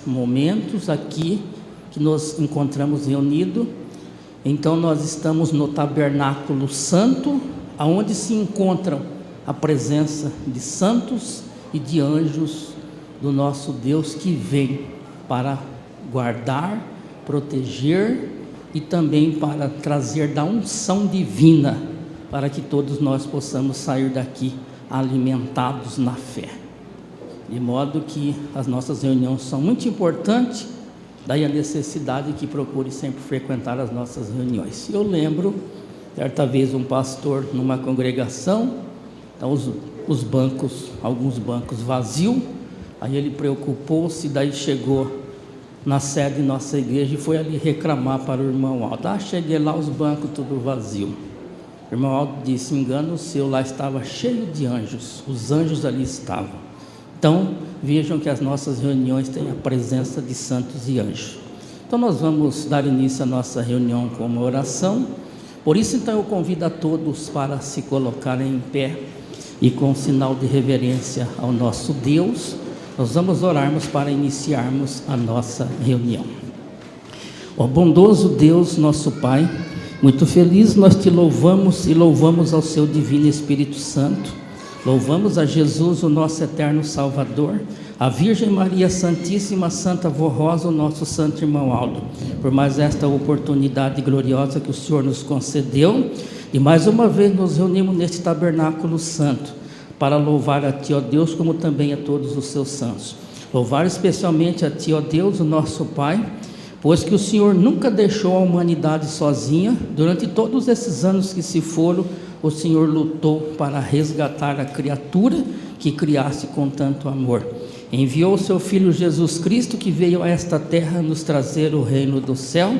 momentos aqui que nos encontramos reunidos. Então nós estamos no tabernáculo santo, aonde se encontram a presença de santos e de anjos do nosso Deus, que vem para guardar, proteger e também para trazer da unção divina, para que todos nós possamos sair daqui alimentados na fé. De modo que as nossas reuniões são muito importantes, daí a necessidade que procure sempre frequentar as nossas reuniões. Eu lembro, certa vez um pastor numa congregação, então os bancos, alguns bancos vazios, aí ele preocupou-se, daí chegou na sede de nossa igreja e foi ali reclamar para o irmão Aldo. Cheguei lá, os bancos tudo vazio. O irmão Aldo disse: engano seu, lá estava cheio de anjos, os anjos ali estavam. Então, vejam que as nossas reuniões têm a presença de santos e anjos. Então, nós vamos dar início à nossa reunião com uma oração. Por isso, então, eu convido a todos para se colocarem em pé e com um sinal de reverência ao nosso Deus, nós vamos orarmos para iniciarmos a nossa reunião. Ó bondoso Deus, nosso Pai, muito feliz nós te louvamos e louvamos ao seu divino Espírito Santo. Louvamos a Jesus, o nosso eterno Salvador, a Virgem Maria Santíssima, Santa Vó Rosa, o nosso santo irmão Aldo, por mais esta oportunidade gloriosa que o Senhor nos concedeu, e mais uma vez nos reunimos neste tabernáculo santo, para louvar a Ti, ó Deus, como também a todos os seus santos. Louvar especialmente a Ti, ó Deus, o nosso Pai, pois que o Senhor nunca deixou a humanidade sozinha. Durante todos esses anos que se foram, o Senhor lutou para resgatar a criatura que criaste com tanto amor. Enviou o seu Filho Jesus Cristo, que veio a esta terra nos trazer o reino do céu,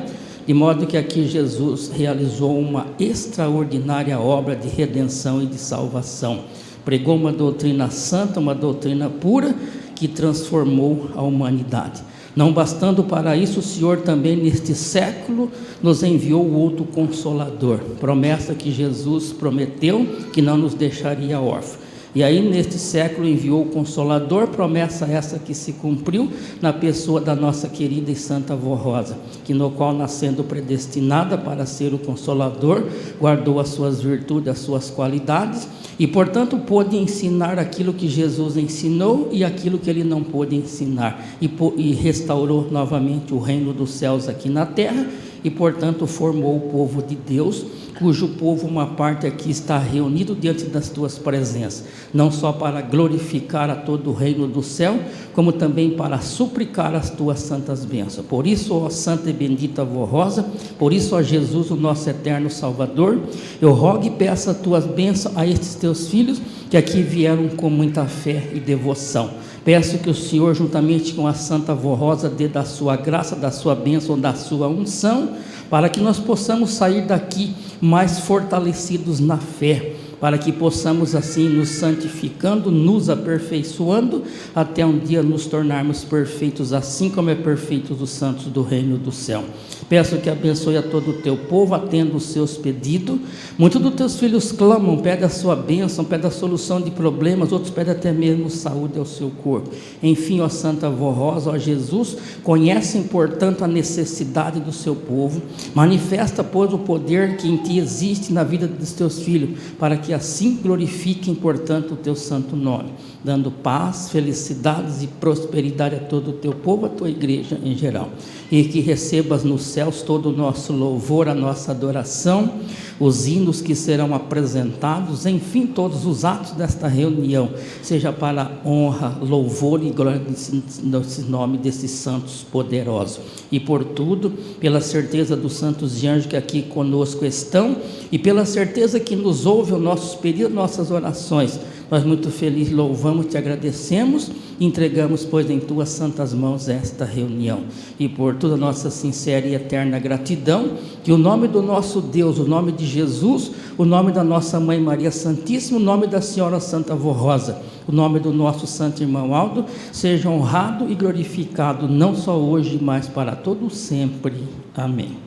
de modo que aqui Jesus realizou uma extraordinária obra de redenção e de salvação. Pregou uma doutrina santa, uma doutrina pura, que transformou a humanidade. Não bastando para isso, o Senhor também neste século nos enviou o outro Consolador, promessa que Jesus prometeu que não nos deixaria órfãos. E aí neste século enviou o Consolador, promessa essa que se cumpriu na pessoa da nossa querida e santa Vó Rosa, que no qual, nascendo predestinada para ser o Consolador, guardou as suas virtudes, as suas qualidades, e portanto pôde ensinar aquilo que Jesus ensinou e aquilo que ele não pôde ensinar, e restaurou novamente o reino dos céus aqui na terra, e portanto formou o povo de Deus, cujo povo uma parte aqui está reunido diante das tuas presenças, não só para glorificar a todo o reino do céu, como também para suplicar as tuas santas bênçãos. Por isso, ó santa e bendita Vó Rosa, por isso, ó Jesus, o nosso eterno Salvador, eu rogo e peço as tuas bênçãos a estes teus filhos, que aqui vieram com muita fé e devoção. Peço que o Senhor, juntamente com a Santa Vó Rosa, dê da sua graça, da sua bênção, da sua unção, para que nós possamos sair daqui mais fortalecidos na fé, para que possamos assim nos santificando, nos aperfeiçoando, até um dia nos tornarmos perfeitos, assim como é perfeitos os santos do reino do céu. Peço que abençoe a todo o teu povo, atenda os seus pedidos. Muitos dos teus filhos clamam, pedem a sua bênção, pedem a solução de problemas, outros pedem até mesmo saúde ao seu corpo. Enfim, ó Santa Vó Rosa, ó Jesus, conhecem, portanto, a necessidade do seu povo. Manifesta, pois, o poder que em ti existe na vida dos teus filhos, para que assim glorifiquem, portanto, o teu santo nome, dando paz, felicidades e prosperidade a todo o teu povo, a tua igreja em geral. E que recebas nos céus todo o nosso louvor, a nossa adoração, os hinos que serão apresentados, enfim, todos os atos desta reunião, seja para a honra, louvor e glória nesse nome desses santos poderosos. E por tudo, pela certeza dos santos e anjos que aqui conosco estão, e pela certeza que nos ouve os nossos pedidos, nossas orações, nós muito felizes louvamos, te agradecemos, entregamos, pois, em tuas santas mãos esta reunião. E por toda a nossa sincera e eterna gratidão, que o nome do nosso Deus, o nome de Jesus, o nome da nossa Mãe Maria Santíssima, o nome da Senhora Santa Vó Rosa, o nome do nosso santo irmão Aldo, seja honrado e glorificado, não só hoje, mas para todo sempre. Amém.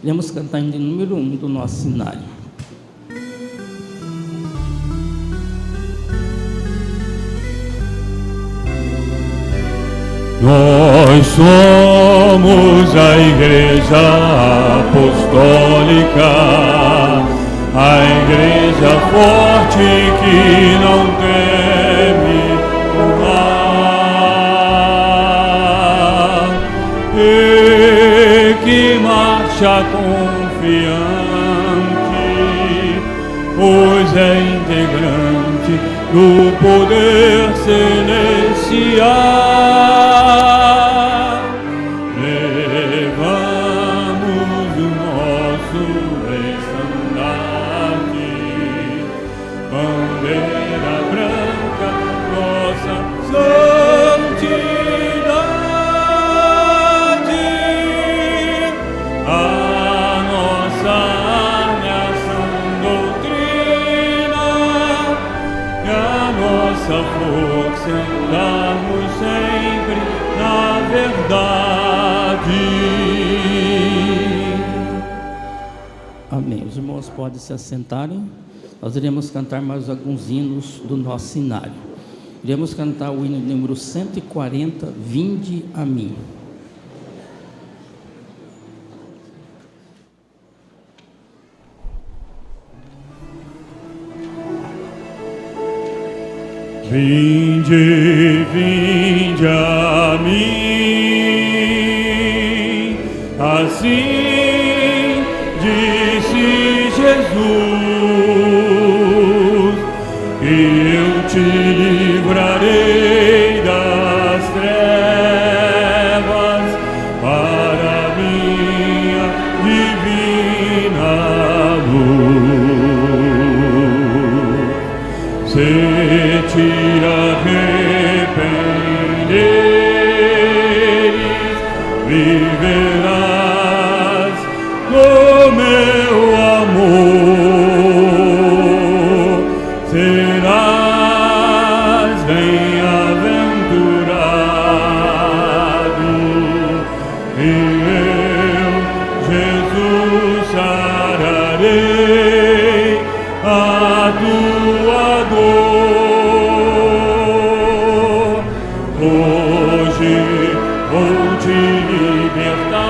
Iremos cantar em número 1 do nosso cenário. Nós Nós somos a Igreja Apostólica, a Igreja forte que não teme o mal e que marcha confiante, pois é integrante do poder celestial. Levamos o nosso estandarte, bandeira branca, nossa santidade. A nossa arma é a sã doutrina e a nossa força é andarmos sempre na verdade. Amém. Os irmãos podem se assentarem. Nós iremos cantar mais alguns hinos do nosso cenário. Iremos cantar o hino número 140, Vinde a mim. Vinde, vinde a mim, assim disse Jesus, e eu te livrarei das trevas para a minha divina luz. Se te arrependeres, viverás no meu amor, serás bem-aventurado, e eu, Jesus, sararei a tua dor. Hoje vou te libertar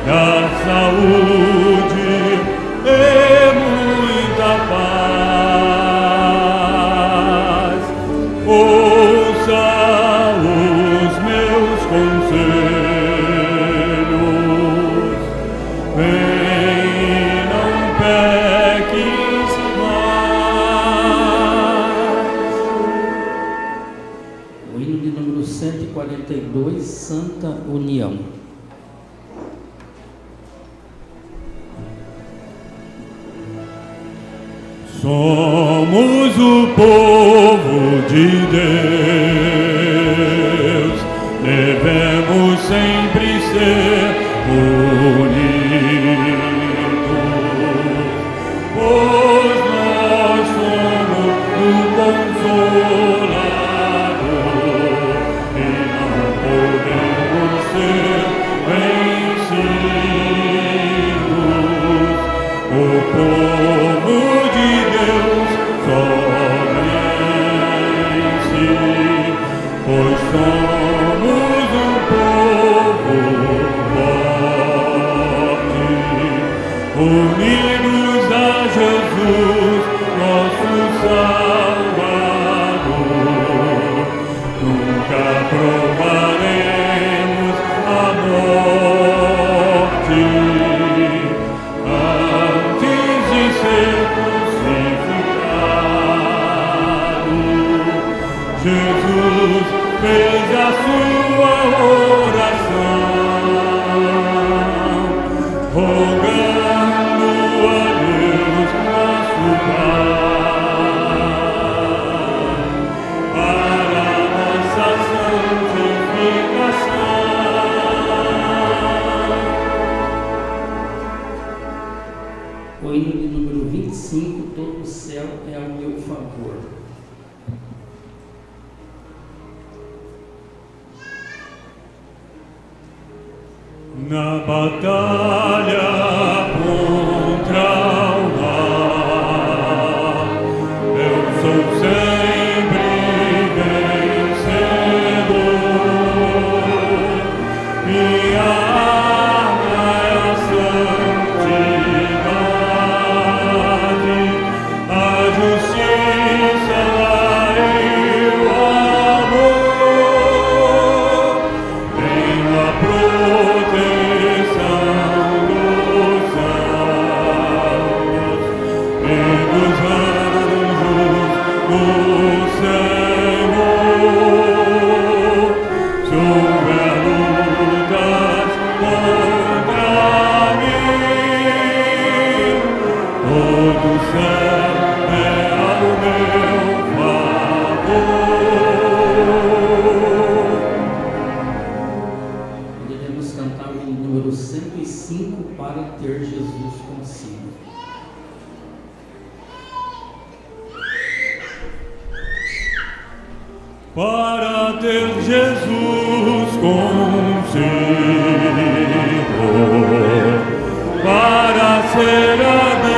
da saúde e muita paz. Ouça os meus conselhos, vem, não peques mais. O hino de número 142, Santa União. Somos o povo de Deus, devemos sempre ser unidos, pois nós somos o Consolador e não podemos ser vencidos. O povo de Deus só vence, pois somos um povo forte, unidos a Jesus, nosso Salvador. Nunca provaremos a morte antes de ser crucificado. Jesus fez a sua oração, rogando a Deus nosso Pai para nossa santificação. O hino de número 25, todo o céu é ao meu favor. Na batalha contra o mal, eu sou sempre vencedor. para ter Jesus consigo, para ser abençoado,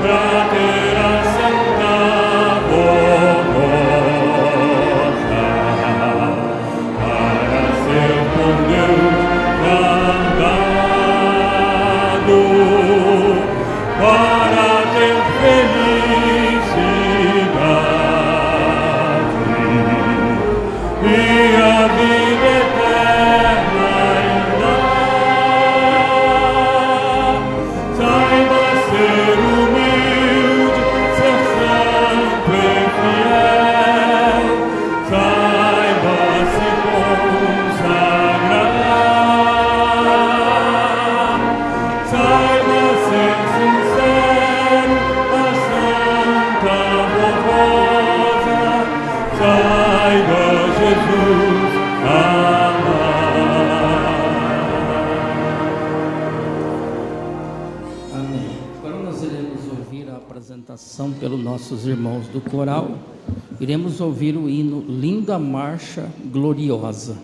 para ter a santa rosa, para ser por Deus guardado, para ter felicidade e a vida eterna ainda. Saiba ser humilde, ser santo e fiel, saiba se consagrar, saiba ser sincero, a santa rosa, saiba Jesus amar. Amém. Agora nós iremos ouvir a apresentação pelos nossos irmãos do coral. Iremos ouvir o hino Linda Marcha Gloriosa.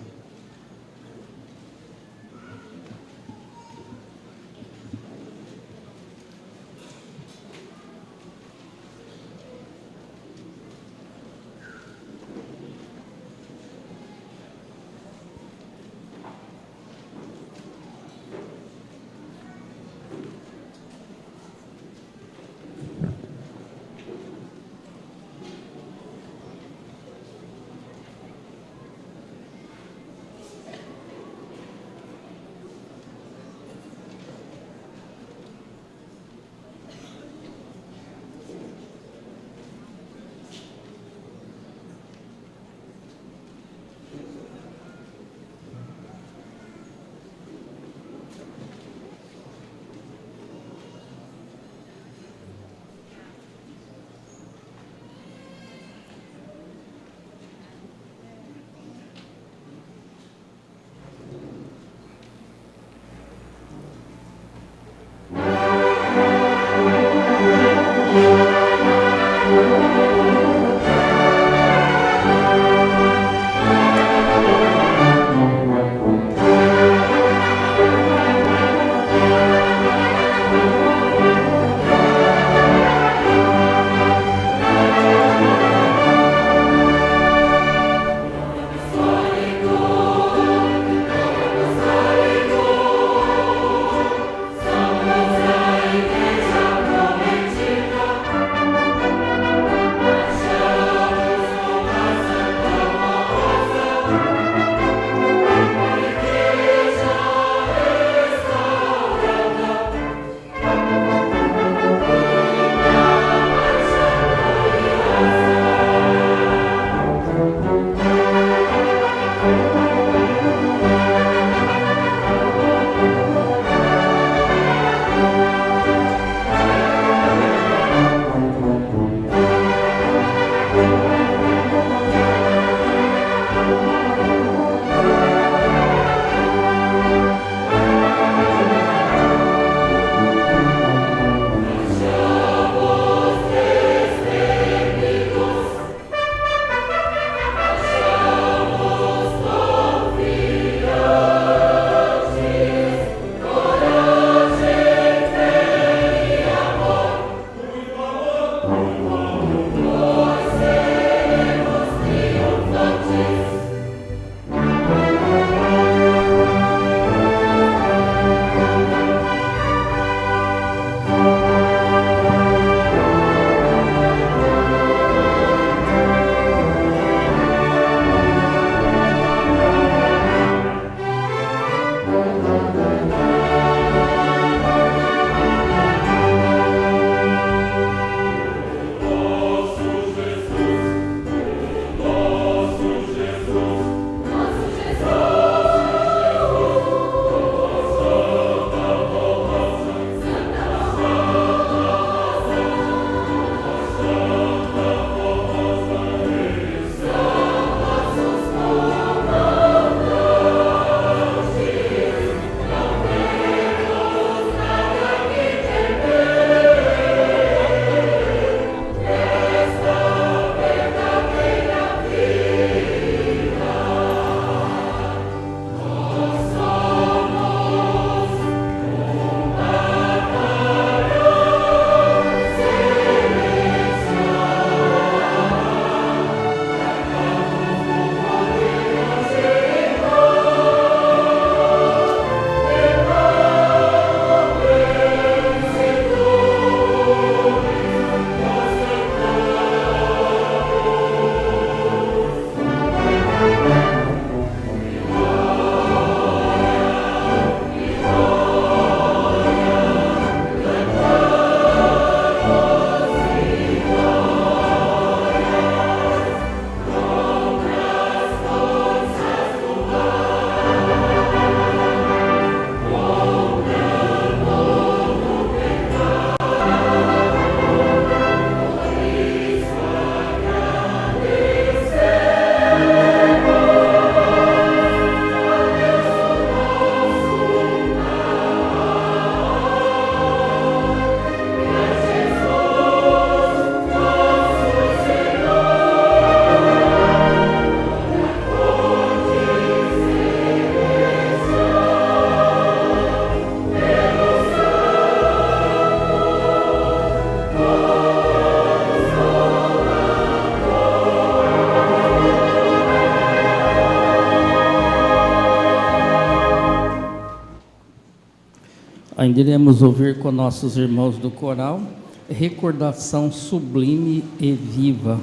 Ainda iremos ouvir com nossos irmãos do coral Recordação Sublime e Viva.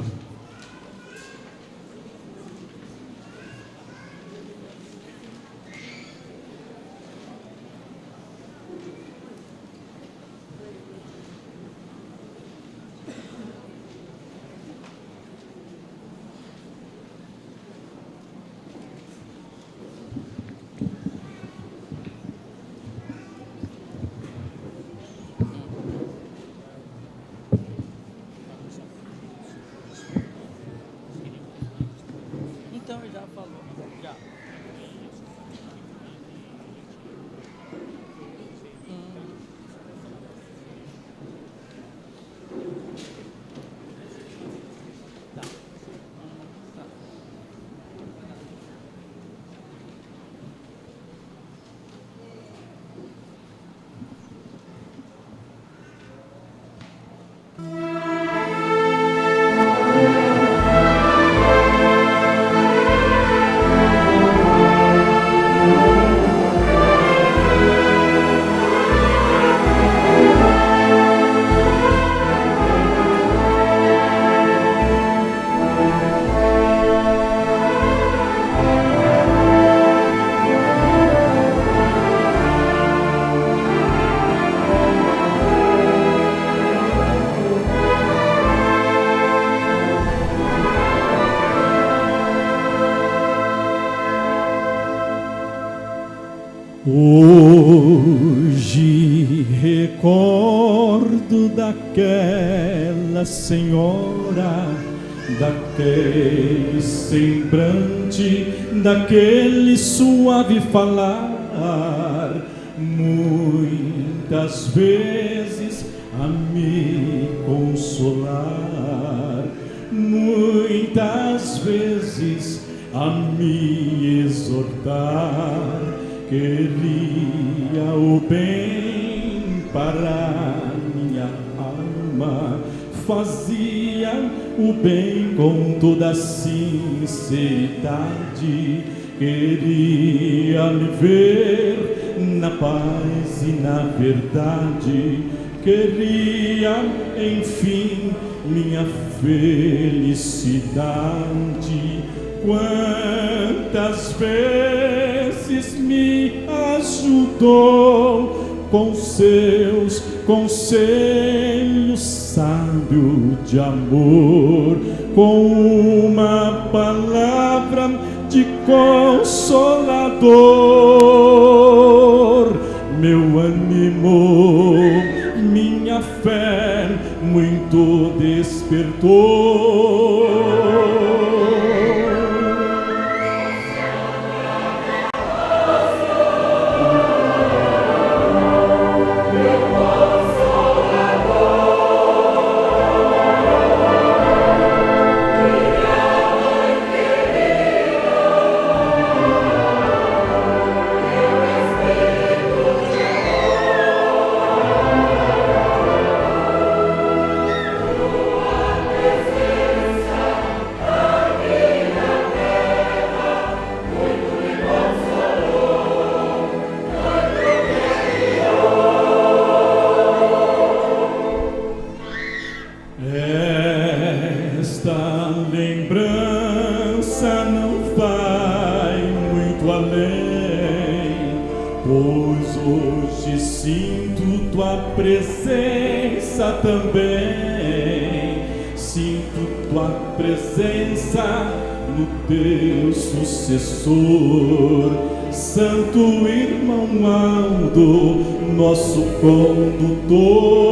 Então, já falou. Já. Hoje recordo daquela senhora, daquele semblante, daquele suave falar, muitas vezes a me consolar, muitas vezes a me exortar. Queria o bem para minha alma, fazia o bem com toda sinceridade. Queria me ver na paz e na verdade. Queria, enfim, minha felicidade. Quantas vezes me ajudou com seus conselhos sábios de amor, com uma palavra de consolador. Meu ânimo, minha fé muito despertou. Esta lembrança não vai muito além, pois hoje sinto tua presença também. Sinto tua presença no teu sucessor, Santo Irmão Aldo, nosso condutor.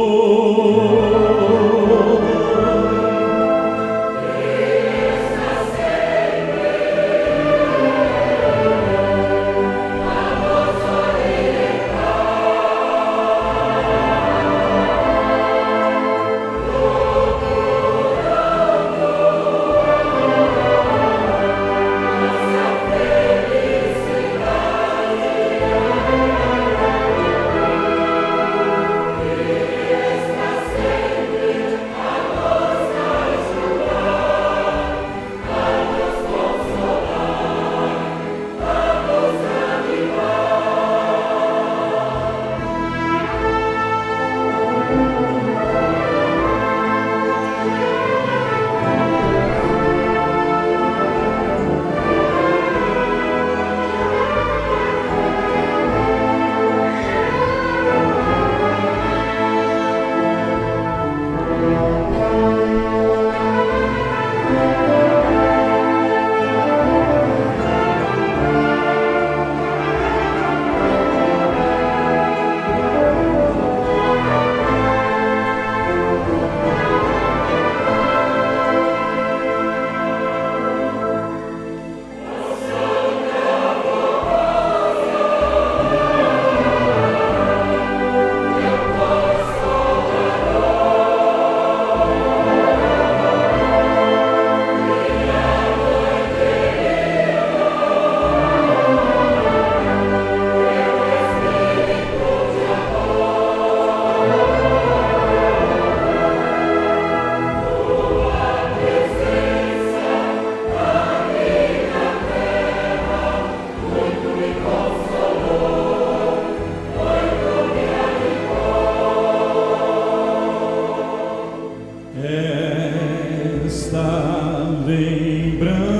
lembrança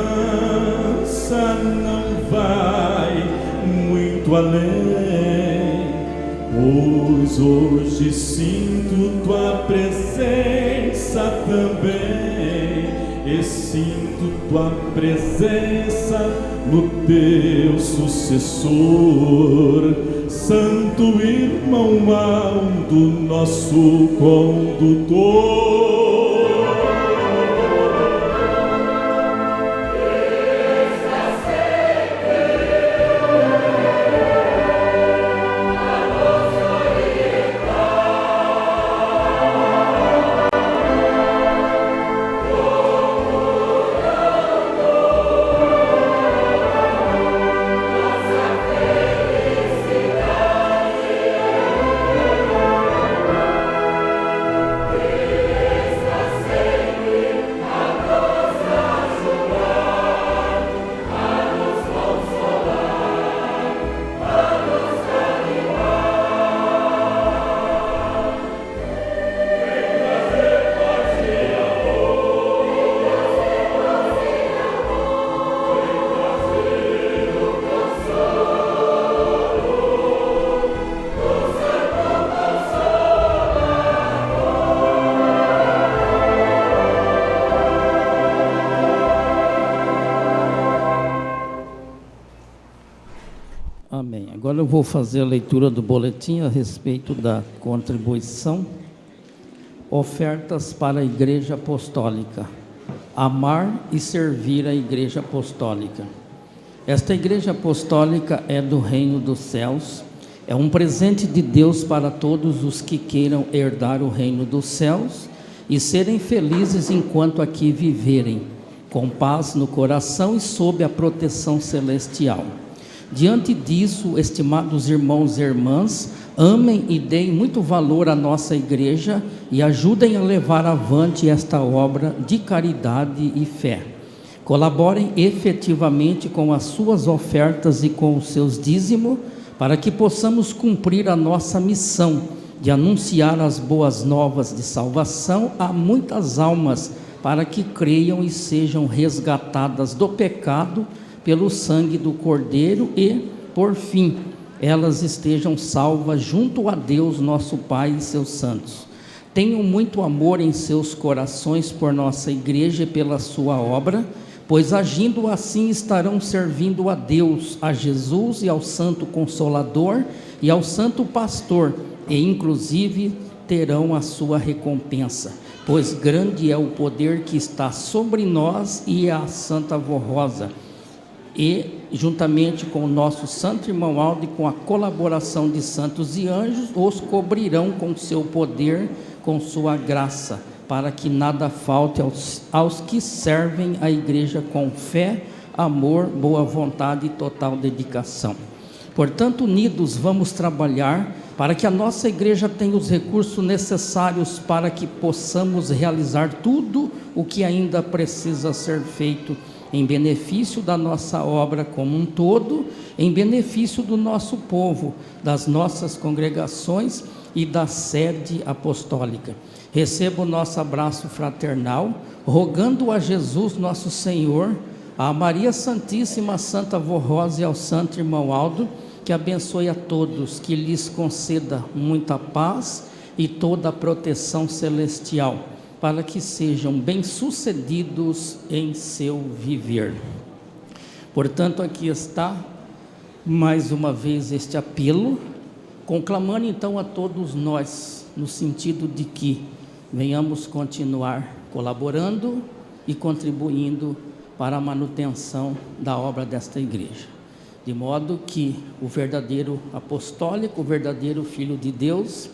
não vai muito além, pois hoje sinto tua presença também, e sinto tua presença no teu sucessor, Santo Irmão Aldo, nosso condutor. Amém. Agora eu vou fazer a leitura do boletim a respeito da contribuição. Ofertas para a Igreja Apostólica. Amar e servir a Igreja Apostólica. Esta Igreja Apostólica é do reino dos céus, é um presente de Deus para todos os que queiram herdar o reino dos céus e serem felizes enquanto aqui viverem, com paz no coração e sob a proteção celestial. Diante disso, estimados irmãos e irmãs, amem e deem muito valor à nossa igreja e ajudem a levar avante esta obra de caridade e fé. Colaborem efetivamente com as suas ofertas e com os seus dízimos, para que possamos cumprir a nossa missão de anunciar as boas novas de salvação a muitas almas, para que creiam e sejam resgatadas do pecado pelo sangue do Cordeiro e, por fim, elas estejam salvas junto a Deus, nosso Pai e seus santos. Tenham muito amor em seus corações por nossa igreja e pela sua obra, pois agindo assim estarão servindo a Deus, a Jesus e ao Santo Consolador e ao Santo Pastor, e inclusive terão a sua recompensa, pois grande é o poder que está sobre nós e a Santa Avó Rosa, e juntamente com o nosso Santo Irmão Aldo e com a colaboração de santos e anjos, os cobrirão com seu poder, com sua graça, para que nada falte aos que servem a igreja com fé, amor, boa vontade e total dedicação. Portanto, unidos vamos trabalhar para que a nossa igreja tenha os recursos necessários para que possamos realizar tudo o que ainda precisa ser feito em benefício da nossa obra como um todo, em benefício do nosso povo, das nossas congregações e da sede apostólica. Receba o nosso abraço fraternal, rogando a Jesus nosso Senhor, a Maria Santíssima, a Santa Avó Rosa e ao Santo Irmão Aldo, que abençoe a todos, que lhes conceda muita paz e toda a proteção celestial, para que sejam bem-sucedidos em seu viver. Portanto, aqui está mais uma vez este apelo, conclamando então a todos nós, no sentido de que venhamos continuar colaborando e contribuindo para a manutenção da obra desta igreja, de modo que o verdadeiro apostólico, o verdadeiro filho de Deus,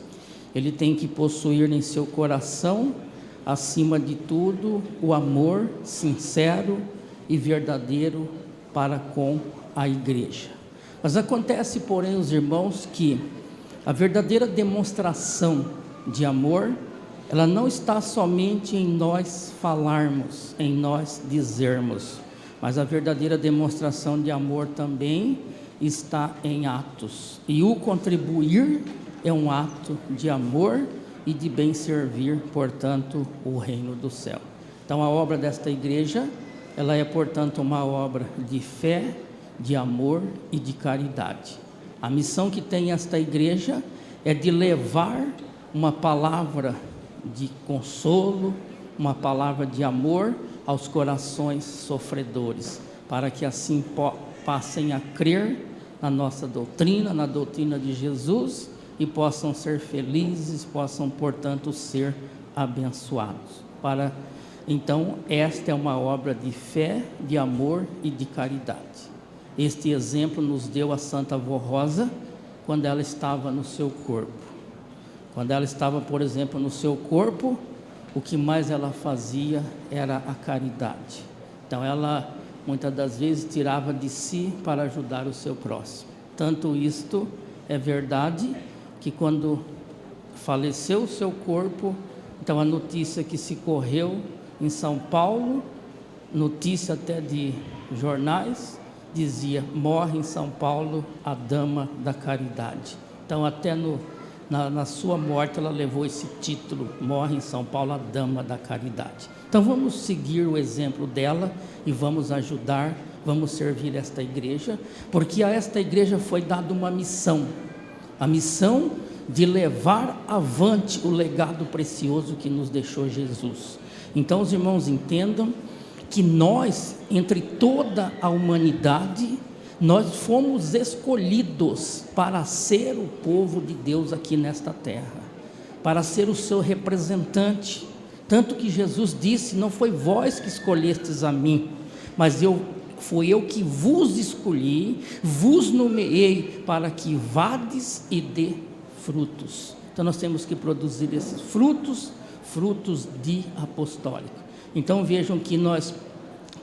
ele tem que possuir em seu coração, acima de tudo, o amor sincero e verdadeiro para com a igreja. Mas acontece, porém, os irmãos, que a verdadeira demonstração de amor, ela não está somente em nós falarmos, em nós dizermos, mas a verdadeira demonstração de amor também está em atos. E o contribuir é um ato de amor e de bem servir, portanto, o reino do céu. Então a obra desta igreja, ela é, portanto, uma obra de fé, de amor e de caridade. A missão que tem esta igreja é de levar uma palavra de consolo, uma palavra de amor aos corações sofredores, para que assim passem a crer na nossa doutrina, na doutrina de Jesus, e possam ser felizes, possam, portanto, ser abençoados. Então, esta é uma obra de fé, de amor e de caridade. Este exemplo nos deu a Santa Avó Rosa, quando ela estava no seu corpo. Quando ela estava, por exemplo, no seu corpo, o que mais ela fazia era a caridade. Então ela, muitas das vezes, tirava de si para ajudar o seu próximo. Tanto isto é verdade, que quando faleceu o seu corpo, então a notícia que se correu em São Paulo, notícia até de jornais, dizia: morre em São Paulo a dama da caridade. Então até na sua morte ela levou esse título: morre em São Paulo a dama da caridade. Então vamos seguir o exemplo dela e vamos ajudar, vamos servir esta igreja, porque a esta igreja foi dada uma missão, a missão de levar avante o legado precioso que nos deixou Jesus. Então os irmãos entendam que nós, entre toda a humanidade, nós fomos escolhidos para ser o povo de Deus aqui nesta terra, para ser o seu representante. Tanto que Jesus disse: não foi vós que escolhestes a mim, mas fui eu que vos escolhi, vos nomeei para que vades e dê frutos. Então nós temos que produzir esses frutos de apostólico. Então vejam que nós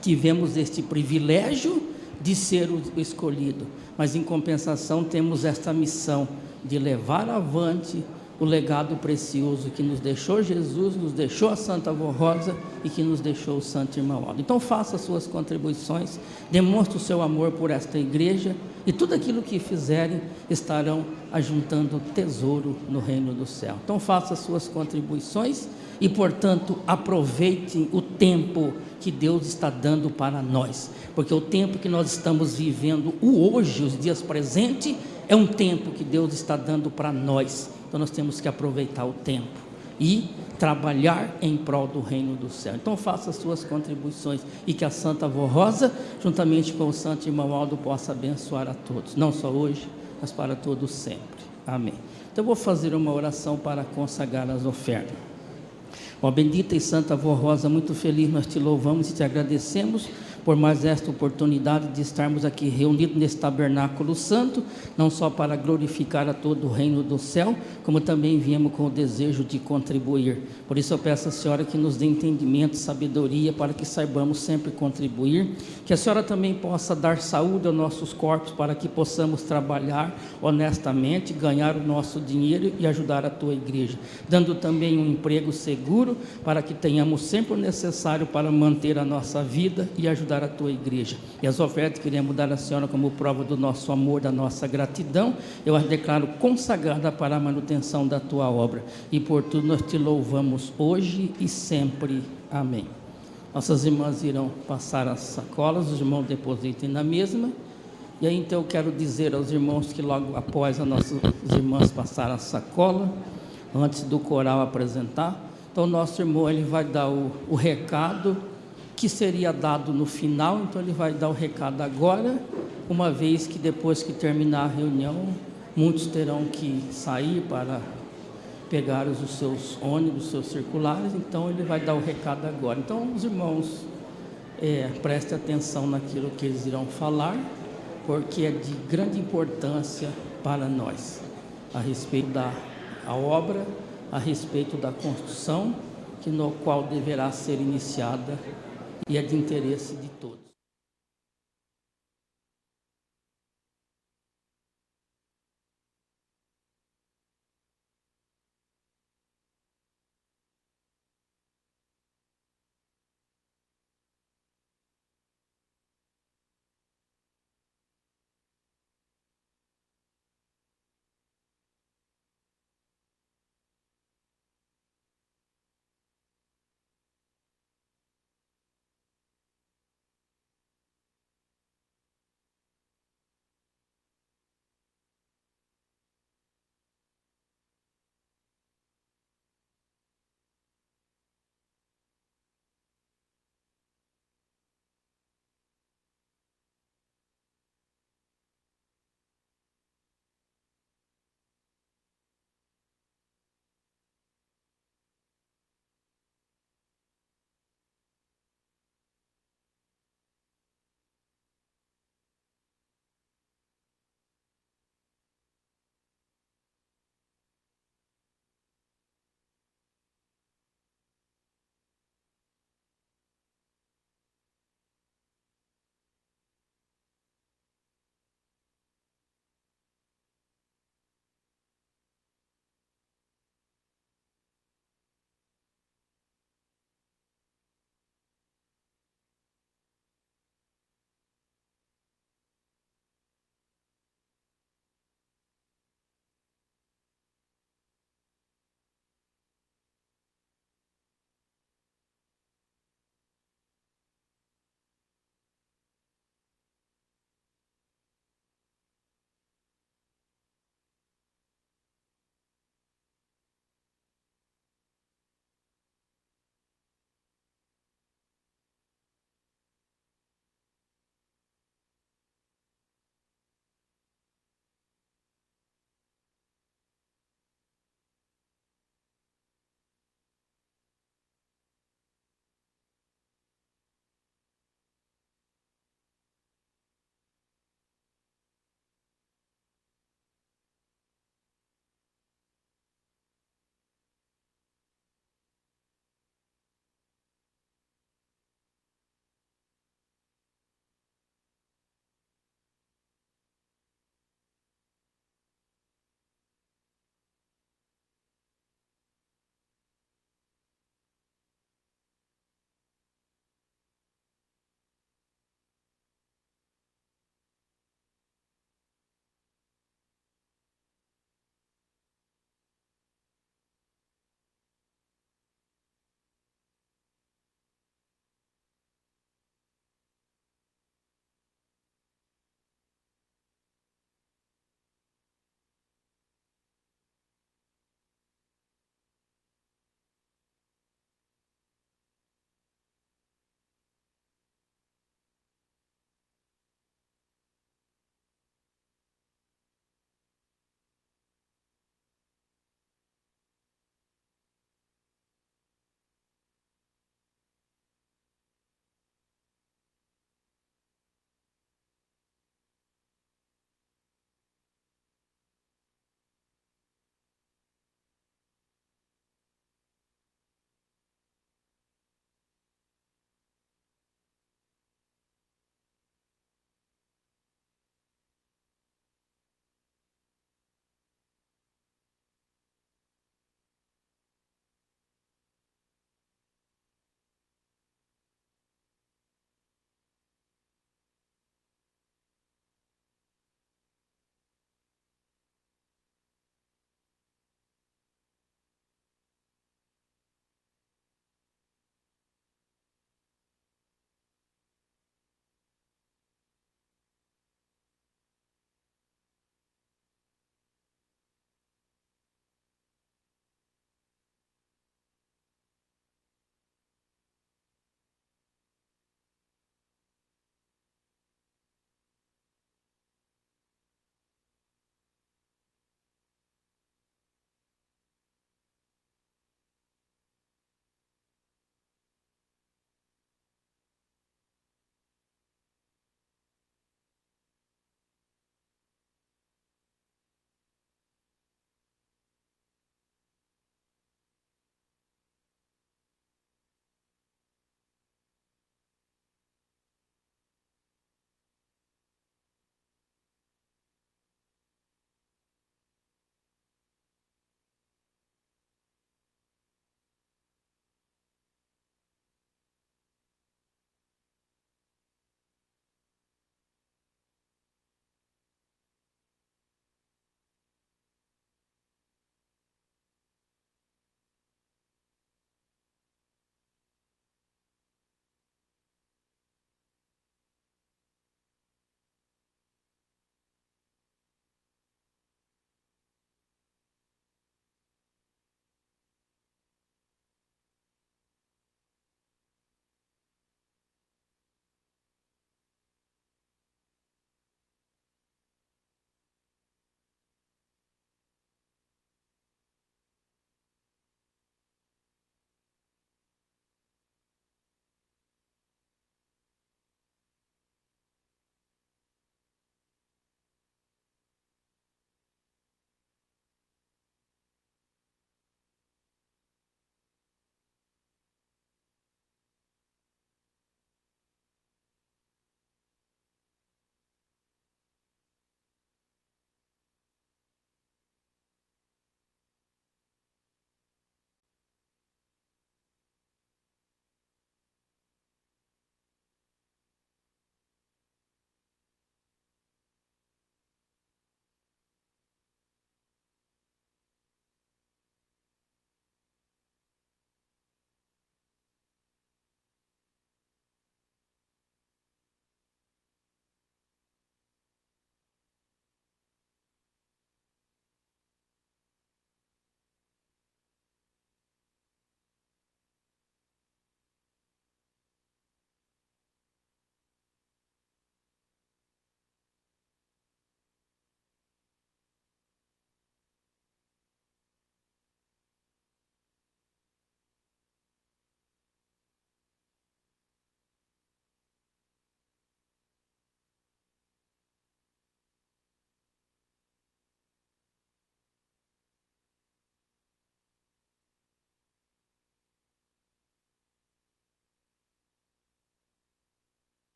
tivemos este privilégio de ser o escolhido, mas em compensação temos esta missão de levar avante o legado precioso que nos deixou Jesus, nos deixou a Santa Avó Rosa e que nos deixou o Santo Irmão Aldo. Então faça suas contribuições, demonstre o seu amor por esta igreja, e tudo aquilo que fizerem estarão ajuntando tesouro no reino do céu. Então faça suas contribuições e, portanto, aproveitem o tempo que Deus está dando para nós, porque o tempo que nós estamos vivendo, o hoje, os dias presentes, é um tempo que Deus está dando para nós. Então nós temos que aproveitar o tempo e trabalhar em prol do reino do céu. Então faça as suas contribuições e que a Santa Avó Rosa, juntamente com o Santo Irmão Aldo, possa abençoar a todos, não só hoje, mas para todos sempre. Amém. Então eu vou fazer uma oração para consagrar as ofertas. Ó bendita e Santa Avó Rosa, muito feliz nós te louvamos e te agradecemos por mais esta oportunidade de estarmos aqui reunidos nesse tabernáculo santo, não só para glorificar a todo o reino do céu, como também viemos com o desejo de contribuir. Por isso eu peço à Senhora que nos dê entendimento, sabedoria, para que saibamos sempre contribuir, que a Senhora também possa dar saúde aos nossos corpos, para que possamos trabalhar honestamente, ganhar o nosso dinheiro e ajudar a tua igreja, dando também um emprego seguro, para que tenhamos sempre o necessário para manter a nossa vida e ajudar a tua igreja. E as ofertas que queremos dar à Senhora como prova do nosso amor, da nossa gratidão, eu as declaro consagrada para a manutenção da tua obra, e por tudo nós te louvamos hoje e sempre. Amém. Nossas irmãs irão passar as sacolas, os irmãos depositem na mesma. E aí então eu quero dizer aos irmãos que logo após as nossas irmãs passar a sacola, antes do coral apresentar, então o nosso irmão ele vai dar o recado que seria dado no final. Então ele vai dar o recado agora, uma vez que depois que terminar a reunião, muitos terão que sair para pegar os seus ônibus, os seus circulares. Então ele vai dar o recado agora. Então os irmãos prestem atenção naquilo que eles irão falar, porque é de grande importância para nós, a respeito da obra, a respeito da construção, no qual deverá ser iniciada, e é de interesse de todos.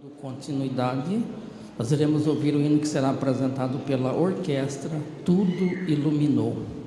Dando continuidade, nós iremos ouvir o hino que será apresentado pela orquestra Tudo Iluminou.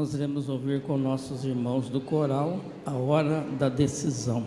nós iremos ouvir com nossos irmãos do coral A Hora da Decisão.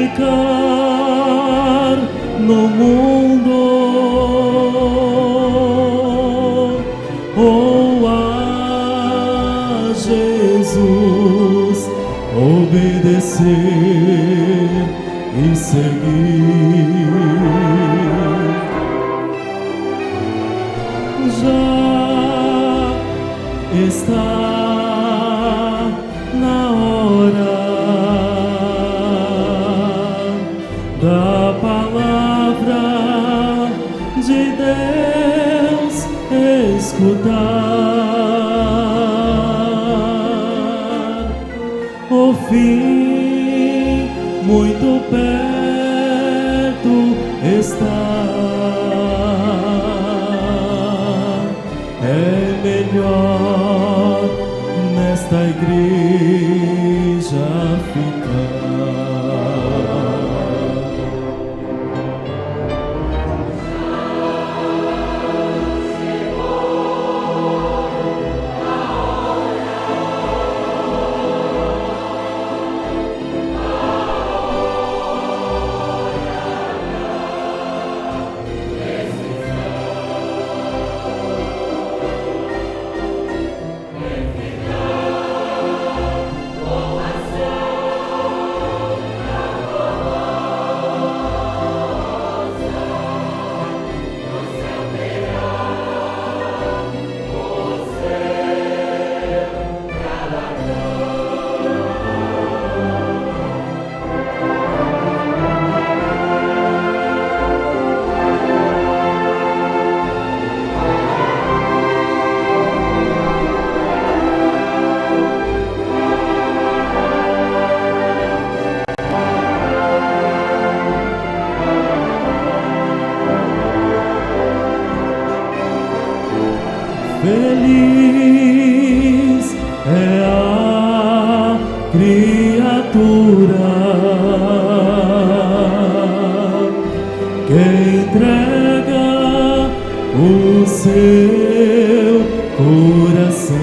Ficar no mundo obedecer e seguir. Já está na hora da palavra de Deus escutar. O fim muito perto está. É melhor nesta igreja ficar. Feliz é a criatura que entrega o seu coração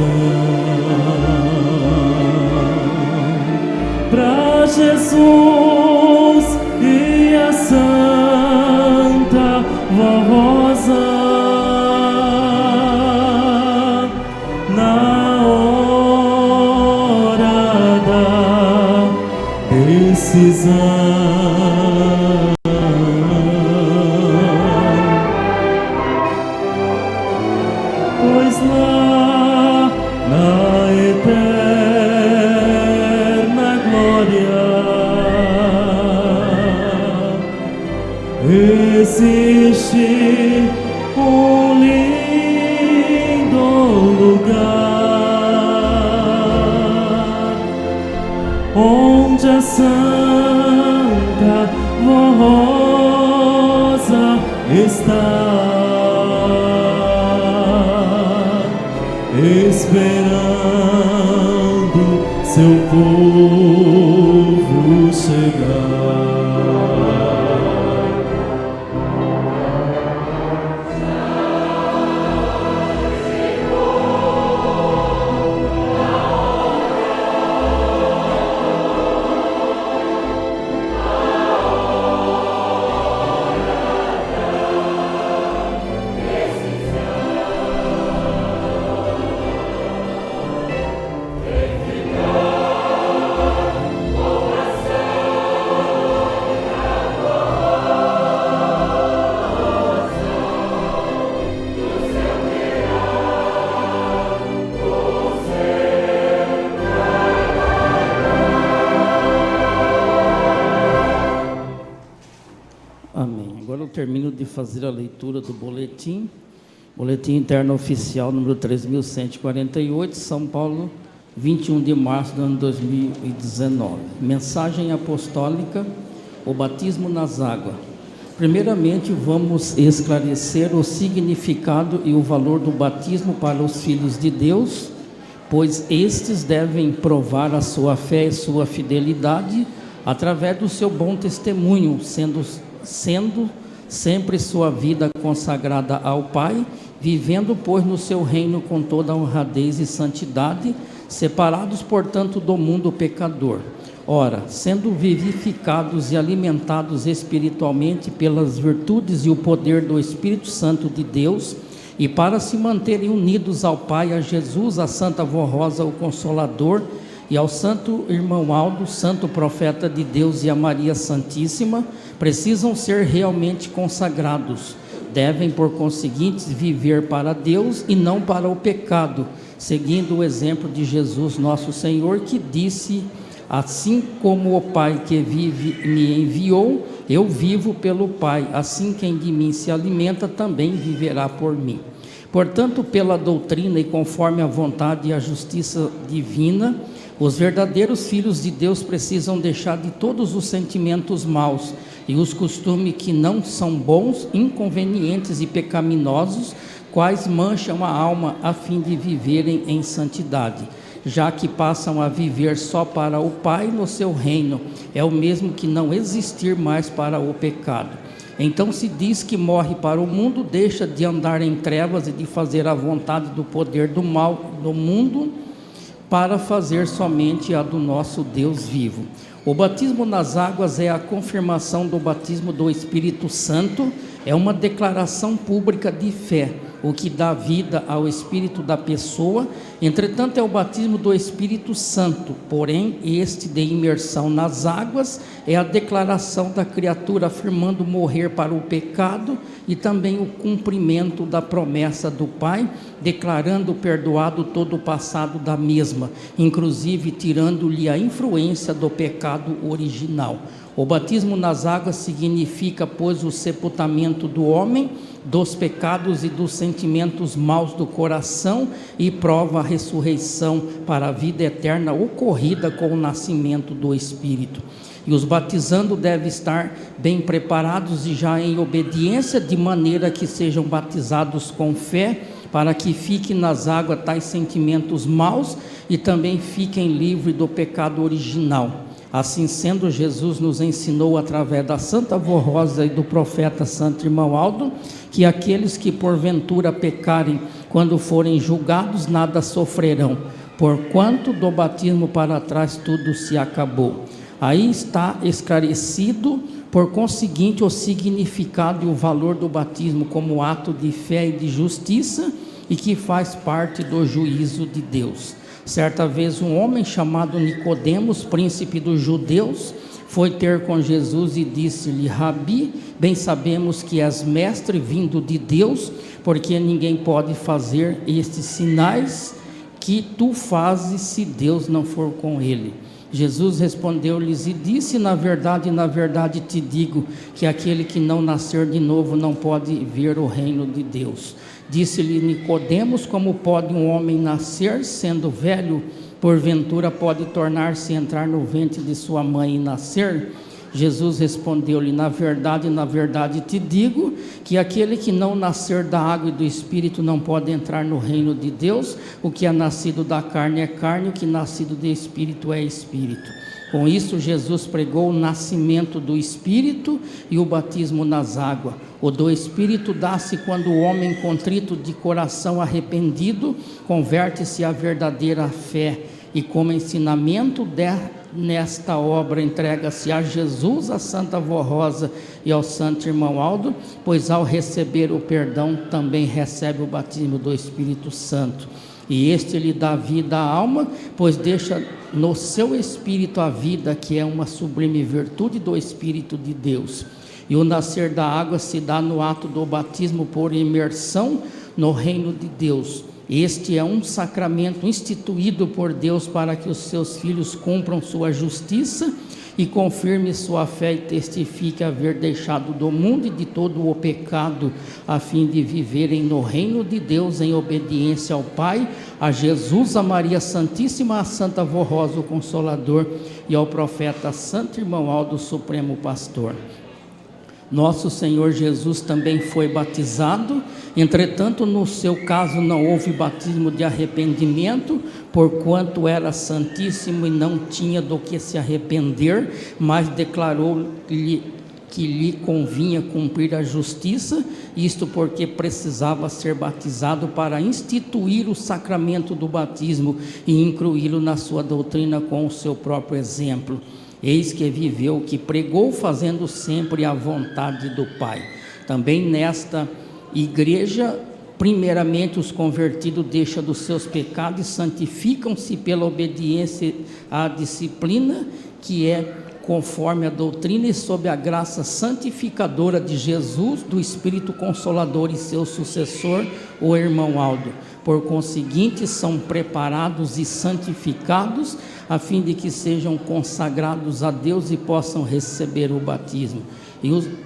para Jesus e a Santa Rosa. Pois lá na eterna glória existe um lindo lugar onde a Santa Rosa está esperando seu povo chegar. Termino de fazer a leitura do boletim interno oficial número 3148, São Paulo, 21 de março do ano 2019. Mensagem apostólica, o batismo nas águas. Primeiramente, vamos esclarecer o significado e o valor do batismo para os filhos de Deus, pois estes devem provar a sua fé e sua fidelidade através do seu bom testemunho, sendo sempre sua vida consagrada ao Pai, vivendo, pois, no seu reino com toda honradez e santidade, separados, portanto, do mundo pecador. Ora, sendo vivificados e alimentados espiritualmente pelas virtudes e o poder do Espírito Santo de Deus, e para se manterem unidos ao Pai, a Jesus, a Santa Rosa, o Consolador, e ao santo irmão Aldo, santo profeta de Deus, e a Maria Santíssima, precisam ser realmente consagrados. Devem, por conseguinte, viver para Deus e não para o pecado, seguindo o exemplo de Jesus nosso Senhor, que disse: assim como o Pai que vive me enviou, eu vivo pelo Pai, assim quem de mim se alimenta também viverá por mim. Portanto, pela doutrina e conforme a vontade e a justiça divina, os verdadeiros filhos de Deus precisam deixar de todos os sentimentos maus e os costumes que não são bons, inconvenientes e pecaminosos, quais mancham a alma a fim de viverem em santidade, já que passam a viver só para o Pai no seu reino. É o mesmo que não existir mais para o pecado. Então se diz que morre para o mundo, deixa de andar em trevas e de fazer a vontade do poder do mal do mundo, para fazer somente a do nosso Deus vivo. O batismo nas águas é a confirmação do batismo do Espírito Santo, é uma declaração pública de fé, o que dá vida ao espírito da pessoa. Entretanto, é o batismo do Espírito Santo, porém, este de imersão nas águas é a declaração da criatura afirmando morrer para o pecado e também o cumprimento da promessa do Pai, declarando perdoado todo o passado da mesma, inclusive tirando-lhe a influência do pecado original. O batismo nas águas significa, pois, o sepultamento do homem, dos pecados e dos sentimentos maus do coração, e prova a ressurreição para a vida eterna ocorrida com o nascimento do Espírito. E os batizando devem estar bem preparados e já em obediência, de maneira que sejam batizados com fé, para que fiquem nas águas tais sentimentos maus e também fiquem livres do pecado original. Assim sendo, Jesus nos ensinou através da Santa Vô Rosa e do profeta Santo Irmão Aldo, que aqueles que porventura pecarem, quando forem julgados, nada sofrerão, porquanto do batismo para trás tudo se acabou. Aí está esclarecido, por conseguinte, o significado e o valor do batismo como ato de fé e de justiça, e que faz parte do juízo de Deus. Certa vez um homem chamado Nicodemos, príncipe dos judeus, foi ter com Jesus e disse-lhe: Rabi, bem sabemos que és mestre vindo de Deus, porque ninguém pode fazer estes sinais que tu fazes se Deus não for com ele. Jesus respondeu-lhes e disse: na verdade te digo, que aquele que não nascer de novo não pode ver o reino de Deus. Disse-lhe Nicodemos: como pode um homem nascer sendo velho? Porventura pode tornar-se entrar no ventre de sua mãe e nascer? Jesus respondeu-lhe: na verdade te digo, que aquele que não nascer da água e do Espírito não pode entrar no reino de Deus. O que é nascido da carne é carne, o que é nascido do Espírito é Espírito. Com isso, Jesus pregou o nascimento do Espírito e o batismo nas águas. O do Espírito dá-se quando o homem contrito de coração arrependido converte-se à verdadeira fé, e como ensinamento nesta obra entrega-se a Jesus, a Santa Vô Rosa e ao Santo Irmão Aldo, pois ao receber o perdão também recebe o batismo do Espírito Santo. E este lhe dá vida à alma, pois deixa no seu espírito a vida, que é uma sublime virtude do Espírito de Deus. E o nascer da água se dá no ato do batismo por imersão no reino de Deus. Este é um sacramento instituído por Deus para que os seus filhos cumpram sua justiça e confirme sua fé e testifique haver deixado do mundo e de todo o pecado, a fim de viverem no reino de Deus em obediência ao Pai, a Jesus, a Maria Santíssima, a Santa Vô Rosa, o Consolador, e ao profeta Santo Irmão Aldo, Supremo Pastor. Nosso Senhor Jesus também foi batizado, entretanto, no seu caso não houve batismo de arrependimento, porquanto era santíssimo e não tinha do que se arrepender, mas declarou-lhe que lhe convinha cumprir a justiça, isto porque precisava ser batizado para instituir o sacramento do batismo e incluí-lo na sua doutrina com o seu próprio exemplo. Eis que viveu, que pregou, fazendo sempre a vontade do Pai. Também nesta igreja primeiramente os convertidos deixam dos seus pecados e santificam-se pela obediência à disciplina, que é conforme a doutrina e sob a graça santificadora de Jesus, do Espírito Consolador e seu sucessor, o irmão Aldo. Por conseguinte, são preparados e santificados, a fim de que sejam consagrados a Deus e possam receber o batismo.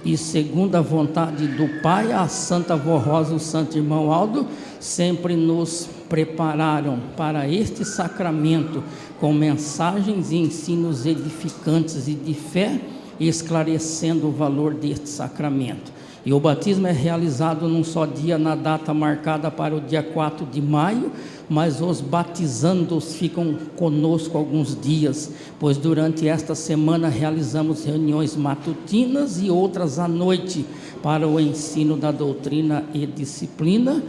E segundo a vontade do Pai, a Santa Avó Rosa e o Santo Irmão Aldo sempre nos prepararam para este sacramento com mensagens e ensinos edificantes e de fé, esclarecendo o valor deste sacramento. E o batismo é realizado num só dia, na data marcada para o dia 4 de maio, mas os batizandos ficam conosco alguns dias, pois durante esta semana realizamos reuniões matutinas e outras à noite para o ensino da doutrina e disciplina,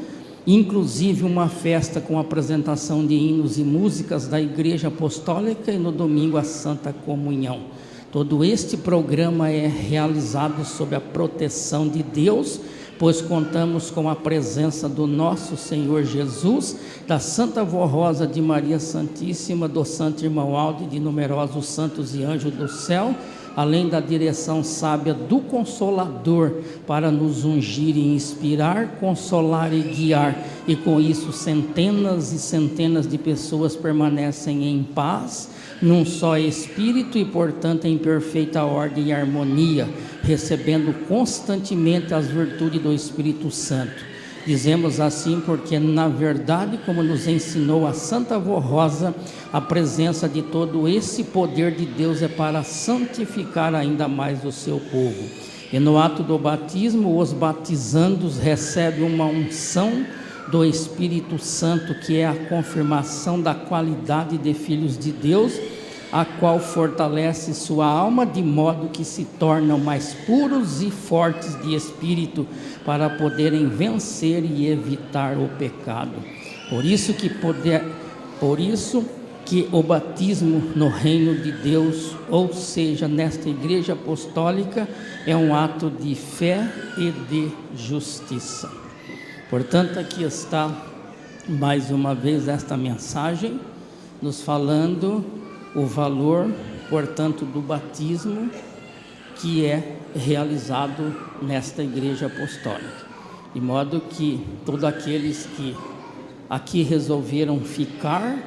inclusive uma festa com apresentação de hinos e músicas da Igreja Apostólica e no domingo a Santa Comunhão. Todo este programa é realizado sob a proteção de Deus, pois contamos com a presença do nosso Senhor Jesus, da Santa Avó Rosa, de Maria Santíssima, do Santo Irmão Aldo e de numerosos santos e anjos do céu, além da direção sábia do Consolador, para nos ungir e inspirar, consolar e guiar, e com isso centenas e centenas de pessoas permanecem em paz, num só Espírito e, portanto, em perfeita ordem e harmonia, recebendo constantemente as virtudes do Espírito Santo. Dizemos assim porque, na verdade, como nos ensinou a Santa Avó Rosa, a presença de todo esse poder de Deus é para santificar ainda mais o seu povo. E no ato do batismo, os batizandos recebem uma unção do Espírito Santo, que é a confirmação da qualidade de filhos de Deus, a qual fortalece sua alma de modo que se tornam mais puros e fortes de espírito para poderem vencer e evitar o pecado. Por isso que o batismo no reino de Deus, ou seja, nesta Igreja Apostólica, é um ato de fé e de justiça. Portanto, aqui está mais uma vez esta mensagem, nos falando o valor, portanto, do batismo que é realizado nesta Igreja Apostólica. De modo que todos aqueles que aqui resolveram ficar,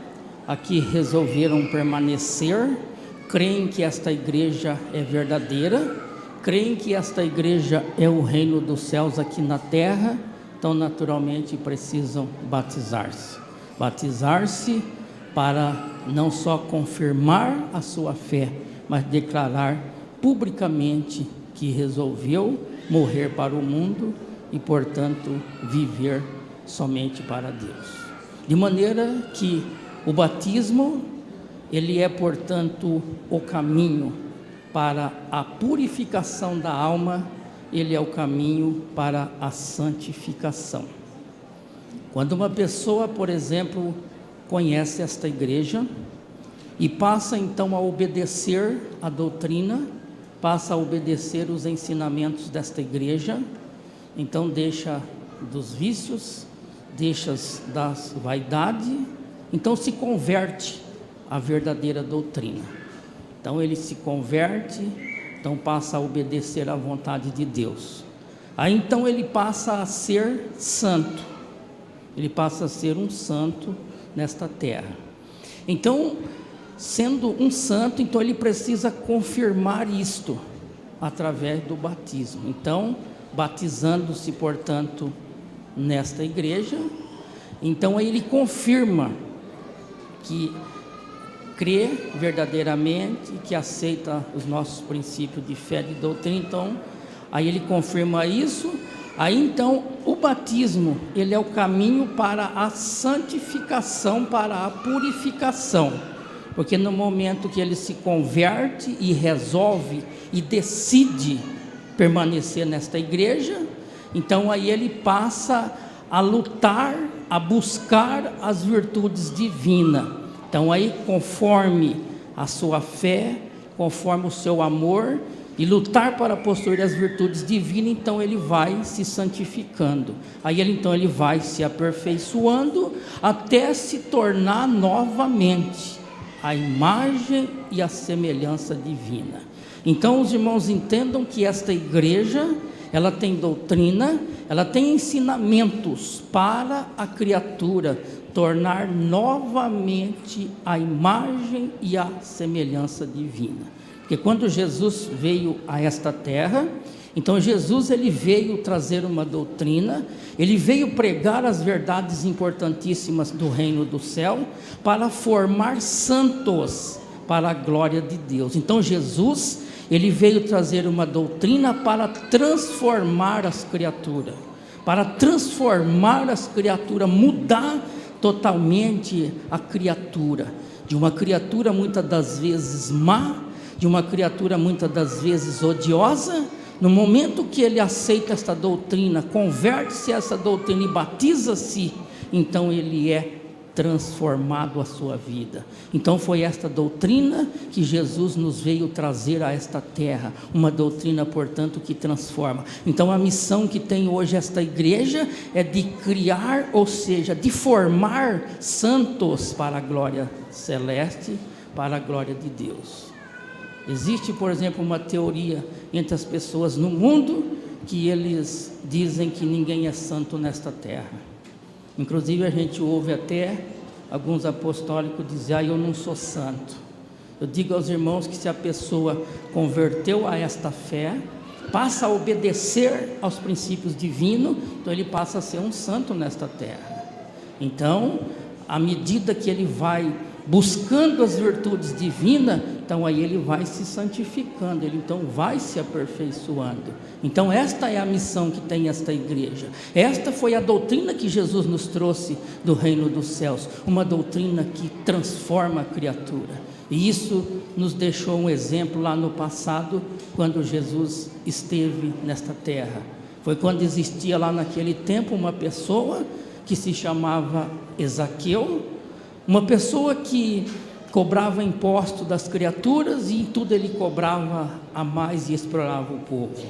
aqui resolveram permanecer, creem que esta igreja é verdadeira, creem que esta igreja é o reino dos céus aqui na terra, então naturalmente precisam batizar-se. Batizar-se para não só confirmar a sua fé, mas declarar publicamente que resolveu morrer para o mundo e, portanto, viver somente para Deus. De maneira que o batismo, ele é, portanto, o caminho para a purificação da alma, ele é o caminho para a santificação. Quando uma pessoa, por exemplo, conhece esta igreja e passa então a obedecer a doutrina, passa a obedecer os ensinamentos desta igreja, então deixa dos vícios, deixa das vaidades, então se converte à verdadeira doutrina. Então ele se converte, então passa a obedecer à vontade de Deus. Aí então ele passa a ser santo, ele passa a ser um santo nesta terra. Então, sendo um santo, então ele precisa confirmar isto através do batismo. Então, batizando-se, portanto, nesta igreja, então aí ele confirma que crê verdadeiramente, que aceita os nossos princípios de fé e de doutrina. Então, aí ele confirma isso. Aí então o batismo, ele é o caminho para a santificação, para a purificação, porque no momento que ele se converte e resolve e decide permanecer nesta igreja, então aí ele passa a lutar, a buscar as virtudes divinas. Então aí, conforme a sua fé, conforme o seu amor, e lutar para possuir as virtudes divinas, então ele vai se santificando. Aí ele vai se aperfeiçoando até se tornar novamente a imagem e a semelhança divina. Então os irmãos entendam que esta igreja, ela tem doutrina, ela tem ensinamentos para a criatura tornar novamente a imagem e a semelhança divina. Porque quando Jesus veio a esta terra, então Jesus ele veio trazer uma doutrina, ele veio pregar as verdades importantíssimas do reino do céu, para formar santos para a glória de Deus. Então Jesus, ele veio trazer uma doutrina para transformar as criaturas, mudar totalmente a criatura, de uma criatura muitas das vezes má, de uma criatura muitas das vezes odiosa. No momento que ele aceita esta doutrina, converte-se a essa doutrina e batiza-se, então ele é transformado a sua vida. Então foi esta doutrina que Jesus nos veio trazer a esta terra, uma doutrina, portanto, que transforma. Então a missão que tem hoje esta igreja é de criar, ou seja, de formar santos para a glória celeste, para a glória de Deus. Existe, por exemplo, uma teoria entre as pessoas no mundo, que eles dizem que ninguém é santo nesta terra. Inclusive a gente ouve até alguns apostólicos dizer: eu não sou santo. Eu digo aos irmãos que se a pessoa converteu a esta fé, passa a obedecer aos princípios divinos, então ele passa a ser um santo nesta terra. Então, à medida que ele vai buscando as virtudes divinas, então aí ele vai se santificando, ele então vai se aperfeiçoando. Então esta é a missão que tem esta igreja. Esta foi a doutrina que Jesus nos trouxe do reino dos céus, uma doutrina que transforma a criatura. E isso nos deixou um exemplo lá no passado, quando Jesus esteve nesta terra. Foi quando existia lá naquele tempo uma pessoa que se chamava Ezaqueu, uma pessoa que cobrava imposto das criaturas e em tudo ele cobrava a mais e explorava o povo.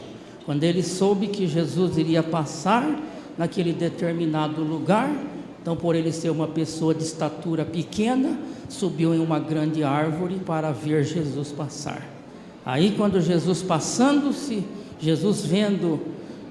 Quando ele soube que Jesus iria passar naquele determinado lugar, então, por ele ser uma pessoa de estatura pequena, subiu em uma grande árvore para ver Jesus passar. Aí quando Jesus passando-se, Jesus vendo,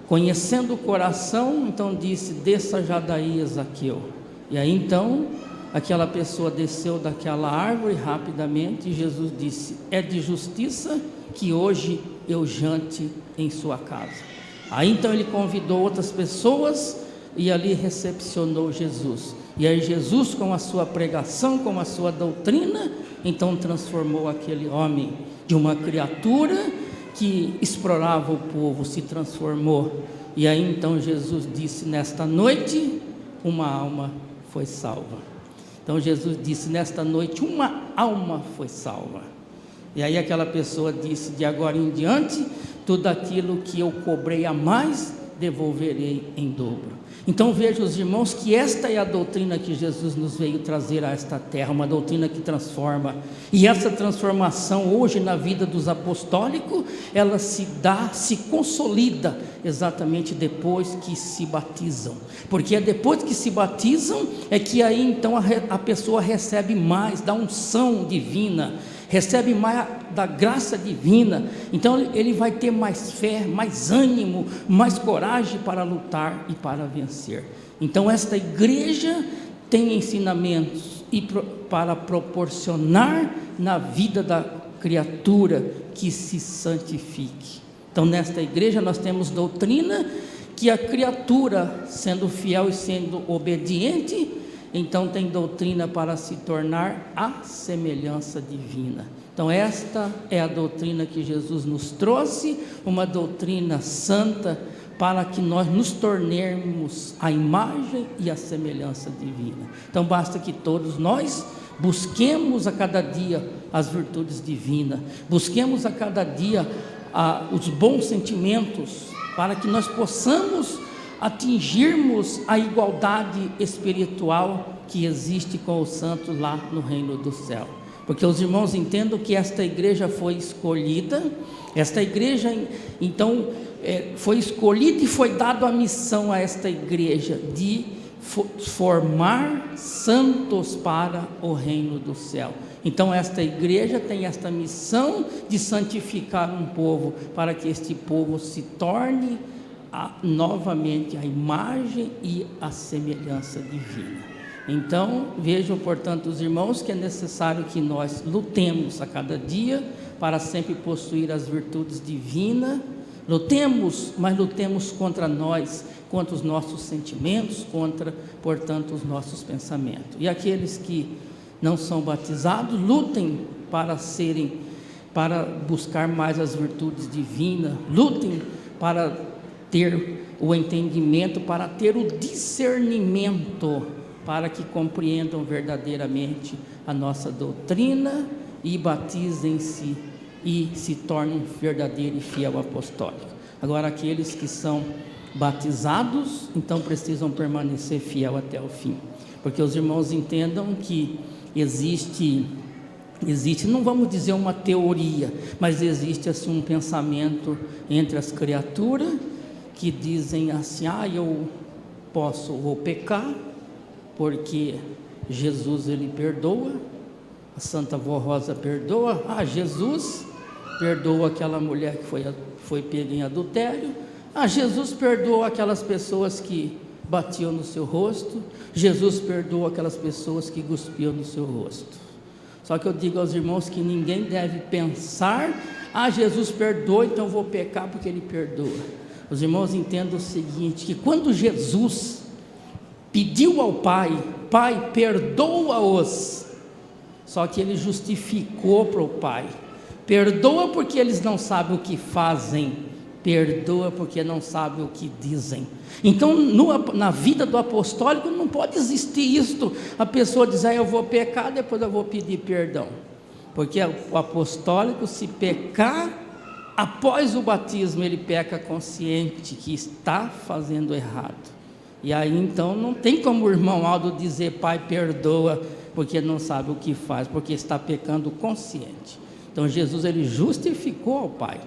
conhecendo o coração, então disse: desça já daí, Ezaqueu. E aí então aquela pessoa desceu daquela árvore rapidamente, e Jesus disse: é de justiça que hoje eu jante em sua casa. Aí então ele convidou outras pessoas e ali recepcionou Jesus. E aí Jesus, com a sua pregação, com a sua doutrina, então transformou aquele homem de uma criatura que explorava o povo, se transformou. E aí então Jesus disse: nesta noite uma alma foi salva. Então Jesus disse: nesta noite uma alma foi salva. E aí aquela pessoa disse: de agora em diante, tudo aquilo que eu cobrei a mais, devolverei em dobro. Então vejam os irmãos que esta é a doutrina que Jesus nos veio trazer a esta terra, uma doutrina que transforma. E essa transformação hoje na vida dos apostólicos, ela se dá, se consolida exatamente depois que se batizam, porque é depois que se batizam é que aí então a pessoa recebe mais da unção divina, recebe mais da graça divina. Então ele vai ter mais fé, mais ânimo, mais coragem para lutar e para vencer. Então esta igreja tem ensinamentos para proporcionar na vida da criatura que se santifique. Então nesta igreja nós temos doutrina que a criatura, sendo fiel e sendo obediente, então tem doutrina para se tornar a semelhança divina. Então esta é a doutrina que Jesus nos trouxe, uma doutrina santa, para que nós nos tornemos a imagem e a semelhança divina. Então basta que todos nós busquemos a cada dia as virtudes divinas, busquemos a cada dia os bons sentimentos, para que nós possamos atingirmos a igualdade espiritual que existe com os santos lá no reino do céu. porque os irmãos entendam que esta igreja foi escolhida, esta igreja, então, foi escolhida e foi dada a missão a esta igreja de formar santos para o reino do céu. Então esta igreja tem esta missão de santificar um povo, para que este povo se torne novamente a imagem e a semelhança divina. Então vejam, portanto, os irmãos, que é necessário que nós lutemos a cada dia para sempre possuir as virtudes divinas. Lutemos, mas lutemos contra nós, contra os nossos sentimentos, contra, portanto, os nossos pensamentos. E aqueles que não são batizados, lutem para buscar mais as virtudes divinas, lutem para ter o entendimento, para ter o discernimento, para que compreendam verdadeiramente a nossa doutrina e batizem-se e se tornem verdadeiro e fiel apostólico. Agora, aqueles que são batizados, então precisam permanecer fiel até o fim, porque os irmãos entendam que existe, não vamos dizer uma teoria, mas existe assim um pensamento entre as criaturas que dizem assim: eu vou pecar porque Jesus ele perdoa, a Santa Vó Rosa perdoa, Jesus perdoa aquela mulher que foi pega em adultério, Jesus perdoa aquelas pessoas que batiam no seu rosto, Jesus perdoa aquelas pessoas que cuspiam no seu rosto. Só que eu digo aos irmãos que ninguém deve pensar: Jesus perdoa, então eu vou pecar porque ele perdoa. Os irmãos entendam o seguinte, que quando Jesus pediu ao Pai: Pai, perdoa-os, só que ele justificou para o Pai: perdoa porque eles não sabem o que fazem, perdoa porque não sabem o que dizem. Então na vida do apostólico não pode existir isto, a pessoa dizer: eu vou pecar, depois eu vou pedir perdão, porque o apostólico, se pecar após o batismo, ele peca consciente que está fazendo errado, e aí então não tem como o irmão Aldo dizer: Pai, perdoa, porque não sabe o que faz, porque está pecando consciente. Então Jesus ele justificou ao Pai: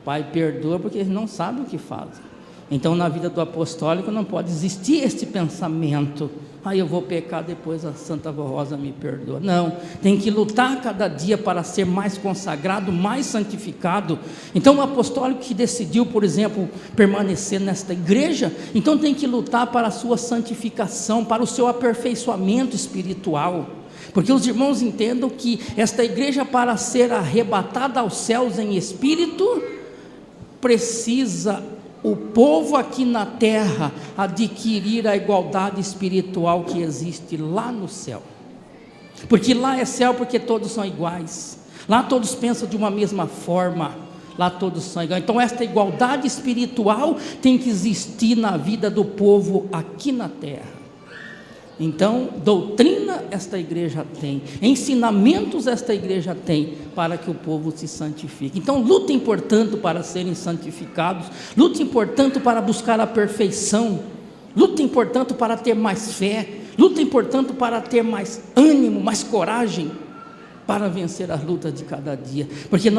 Pai, perdoa porque eles não sabem o que fazem. Então na vida do apostólico não pode existir este pensamento: eu vou pecar, depois a Santa Vó Rosa me perdoa. Não, tem que lutar cada dia para ser mais consagrado, mais santificado. Então o apostólico que decidiu, por exemplo, permanecer nesta igreja, então tem que lutar para a sua santificação, para o seu aperfeiçoamento espiritual, porque os irmãos entendam que esta igreja, para ser arrebatada aos céus em espírito, precisa o povo aqui na terra adquirir a igualdade espiritual que existe lá no céu, porque lá é céu, porque todos são iguais, lá todos pensam de uma mesma forma, lá todos são iguais. Então esta igualdade espiritual tem que existir na vida do povo aqui na terra. Então doutrina esta igreja tem, ensinamentos esta igreja tem, para que o povo se santifique. Então lutem, portanto, para serem santificados, lutem, portanto, para buscar a perfeição, lutem, portanto, para ter mais fé, lutem, portanto, para ter mais ânimo, mais coragem, para vencer as lutas de cada dia, porque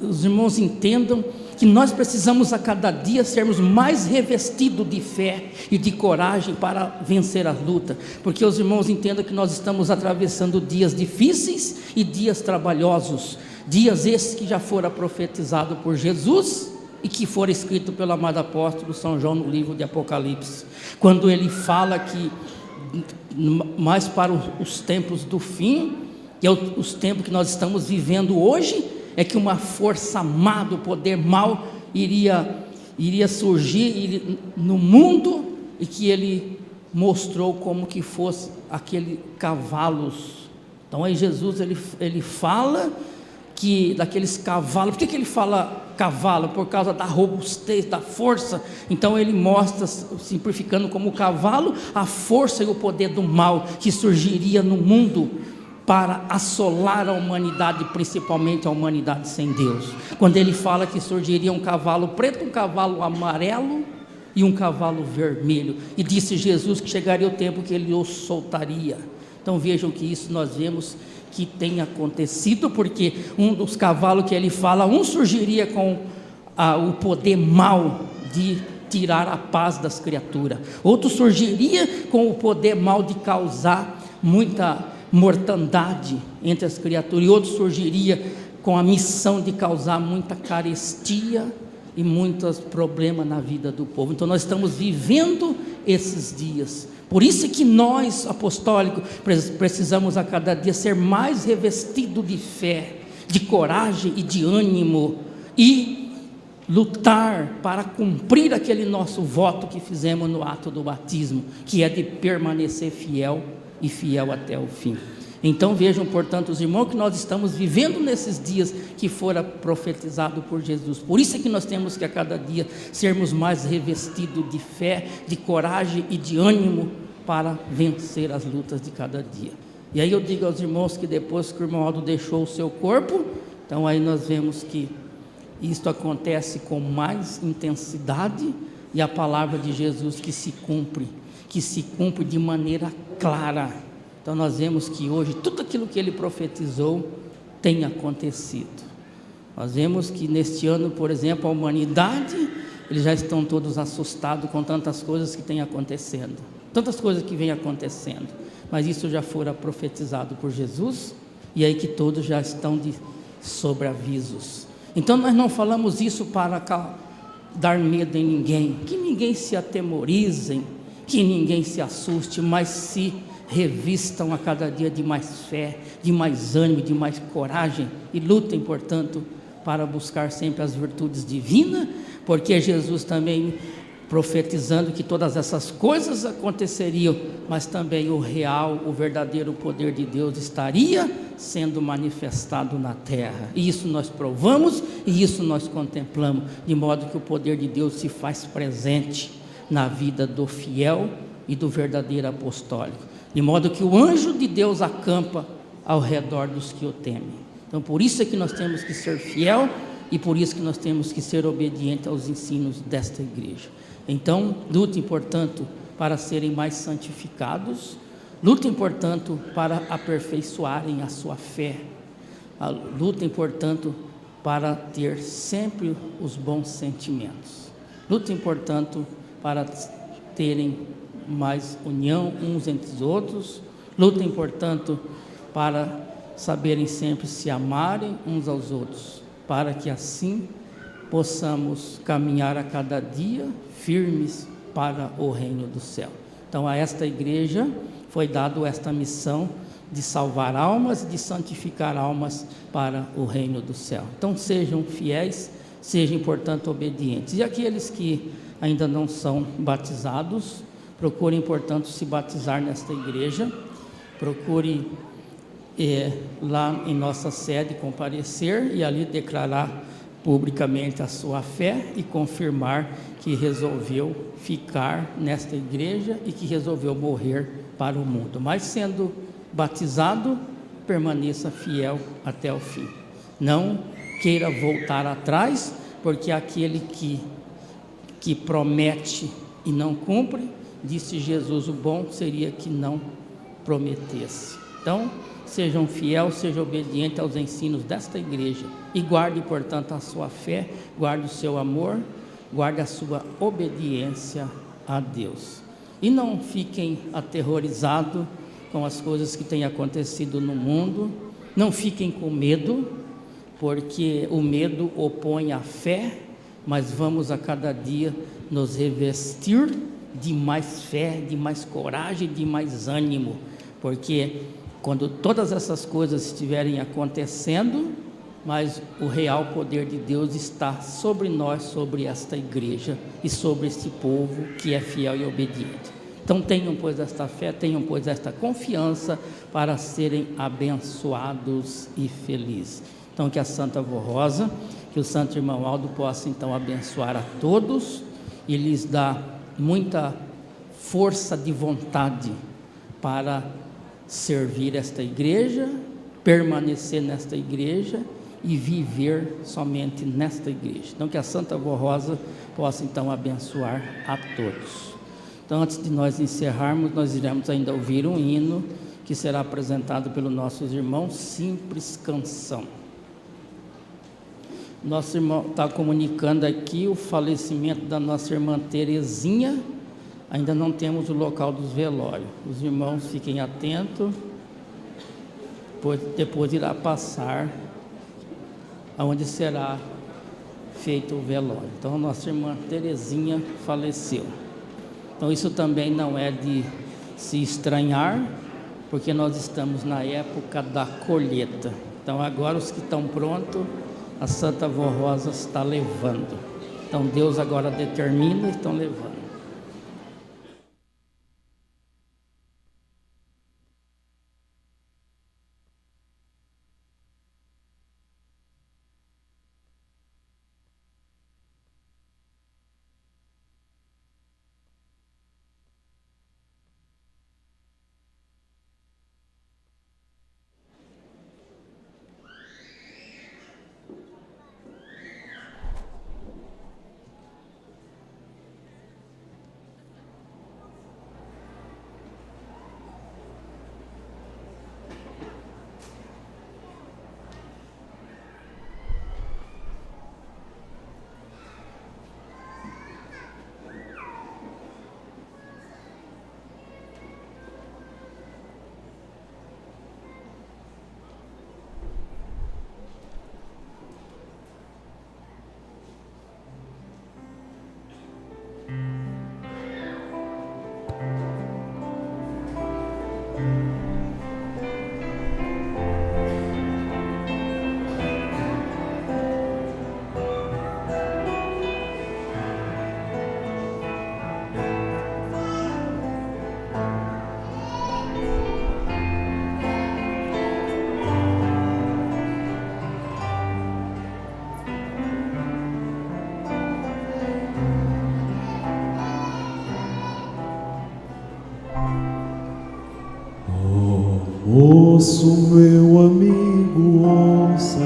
os irmãos entendam que nós precisamos a cada dia sermos mais revestidos de fé e de coragem para vencer as lutas, porque os irmãos entendam que nós estamos atravessando dias difíceis e dias trabalhosos, dias esses que já foram profetizados por Jesus e que foram escritos pelo amado apóstolo São João no livro de Apocalipse, quando ele fala que mais para os tempos do fim, que é os tempos que nós estamos vivendo hoje, é que uma força má do poder mau iria surgir no mundo, e que ele mostrou como que fosse aquele cavalos. Então aí Jesus ele fala que daqueles cavalos. Por que ele fala cavalo? Por causa da robustez, da força. Então ele mostra, simplificando, como o cavalo, a força e o poder do mal que surgiria no mundo para assolar a humanidade, principalmente a humanidade sem Deus. Quando ele fala que surgiria um cavalo preto, um cavalo amarelo e um cavalo vermelho, e disse Jesus que chegaria o tempo que ele os soltaria. Então vejam que isso nós vemos que tem acontecido, porque um dos cavalos que ele fala, um surgiria com o poder mau de tirar a paz das criaturas, outro surgiria com o poder mau de causar muita mortandade entre as criaturas, e outro surgiria com a missão de causar muita carestia e muitos problemas na vida do povo. Então nós estamos vivendo esses dias. Por isso que nós, apostólicos, precisamos a cada dia ser mais revestidos de fé, de coragem e de ânimo, e lutar para cumprir aquele nosso voto que fizemos no ato do batismo, que é de permanecer fiel e fiel até o fim. Então vejam, portanto, os irmãos, que nós estamos vivendo nesses dias que fora profetizado por Jesus. Por isso é que nós temos que a cada dia sermos mais revestidos de fé, de coragem e de ânimo para vencer as lutas de cada dia. E aí eu digo aos irmãos que depois que o irmão Aldo deixou o seu corpo, então aí nós vemos que isto acontece com mais intensidade, e a palavra de Jesus que se cumpre de maneira clara. Então nós vemos que hoje tudo aquilo que ele profetizou tem acontecido. Nós vemos que neste ano, por exemplo, a humanidade, eles já estão todos assustados com tantas coisas que têm acontecendo, tantas coisas que vêm acontecendo, mas isso já fora profetizado por Jesus, e aí que todos já estão de sobreavisos. Então nós não falamos isso para dar medo em ninguém, que ninguém se atemorize, que ninguém se assuste, mas se revistam a cada dia de mais fé, de mais ânimo, de mais coragem, e lutem, portanto, para buscar sempre as virtudes divinas, porque Jesus também profetizando que todas essas coisas aconteceriam, mas também o real, o verdadeiro poder de Deus estaria sendo manifestado na terra, e isso nós provamos, e isso nós contemplamos, de modo que o poder de Deus se faz presente na vida do fiel e do verdadeiro apostólico, de modo que o anjo de Deus acampa ao redor dos que o temem. Então por isso é que nós temos que ser fiel, e por isso que nós temos que ser obedientes aos ensinos desta igreja. Então lutem, portanto, para serem mais santificados, lutem, portanto, para aperfeiçoarem a sua fé, lutem, portanto, para ter sempre os bons sentimentos, lutem, portanto, para terem mais união uns entre os outros, lutem, portanto, para saberem sempre se amarem uns aos outros, para que assim possamos caminhar a cada dia firmes para o reino do céu. Então a esta igreja foi dado esta missão de salvar almas e de santificar almas para o reino do céu. Então sejam fiéis, sejam, portanto, obedientes. E aqueles que ainda não são batizados, procurem, portanto, se batizar nesta igreja, procure lá em nossa sede comparecer e ali declarar publicamente a sua fé e confirmar que resolveu ficar nesta igreja e que resolveu morrer para o mundo, mas sendo batizado, permaneça fiel até o fim, não queira voltar atrás, porque aquele que promete e não cumpre, disse Jesus, o bom seria que não prometesse. Então sejam fiéis, sejam obedientes aos ensinos desta igreja e guarde, portanto, a sua fé, guarde o seu amor, guarde a sua obediência a Deus. E não fiquem aterrorizados com as coisas que têm acontecido no mundo, não fiquem com medo, porque o medo opõe a fé, mas vamos a cada dia nos revestir de mais fé, de mais coragem, de mais ânimo, porque quando todas essas coisas estiverem acontecendo, mas o real poder de Deus está sobre nós, sobre esta igreja e sobre este povo que é fiel e obediente. Então tenham, pois, esta fé, tenham, pois, esta confiança para serem abençoados e felizes. Então que a Santa Avó Rosa, que o Santo Irmão Aldo possa então abençoar a todos e lhes dar muita força de vontade para servir esta igreja, permanecer nesta igreja e viver somente nesta igreja. Então que a Santa Avó Rosa possa então abençoar a todos. Então antes de nós encerrarmos, nós iremos ainda ouvir um hino que será apresentado pelos nossos irmãos, Simples Canção. Nosso irmão está comunicando aqui o falecimento da nossa irmã Terezinha. Ainda não temos o local dos velórios. Os irmãos fiquem atentos, pois depois irá passar aonde será feito o velório. Então, nossa irmã Terezinha faleceu. Então, isso também não é de se estranhar, porque nós estamos na época da colheita. Então, agora os que estão prontos, a Santa Vó Rosa está levando. Então, Deus agora determina e estão levando. Moço, meu amigo, ouça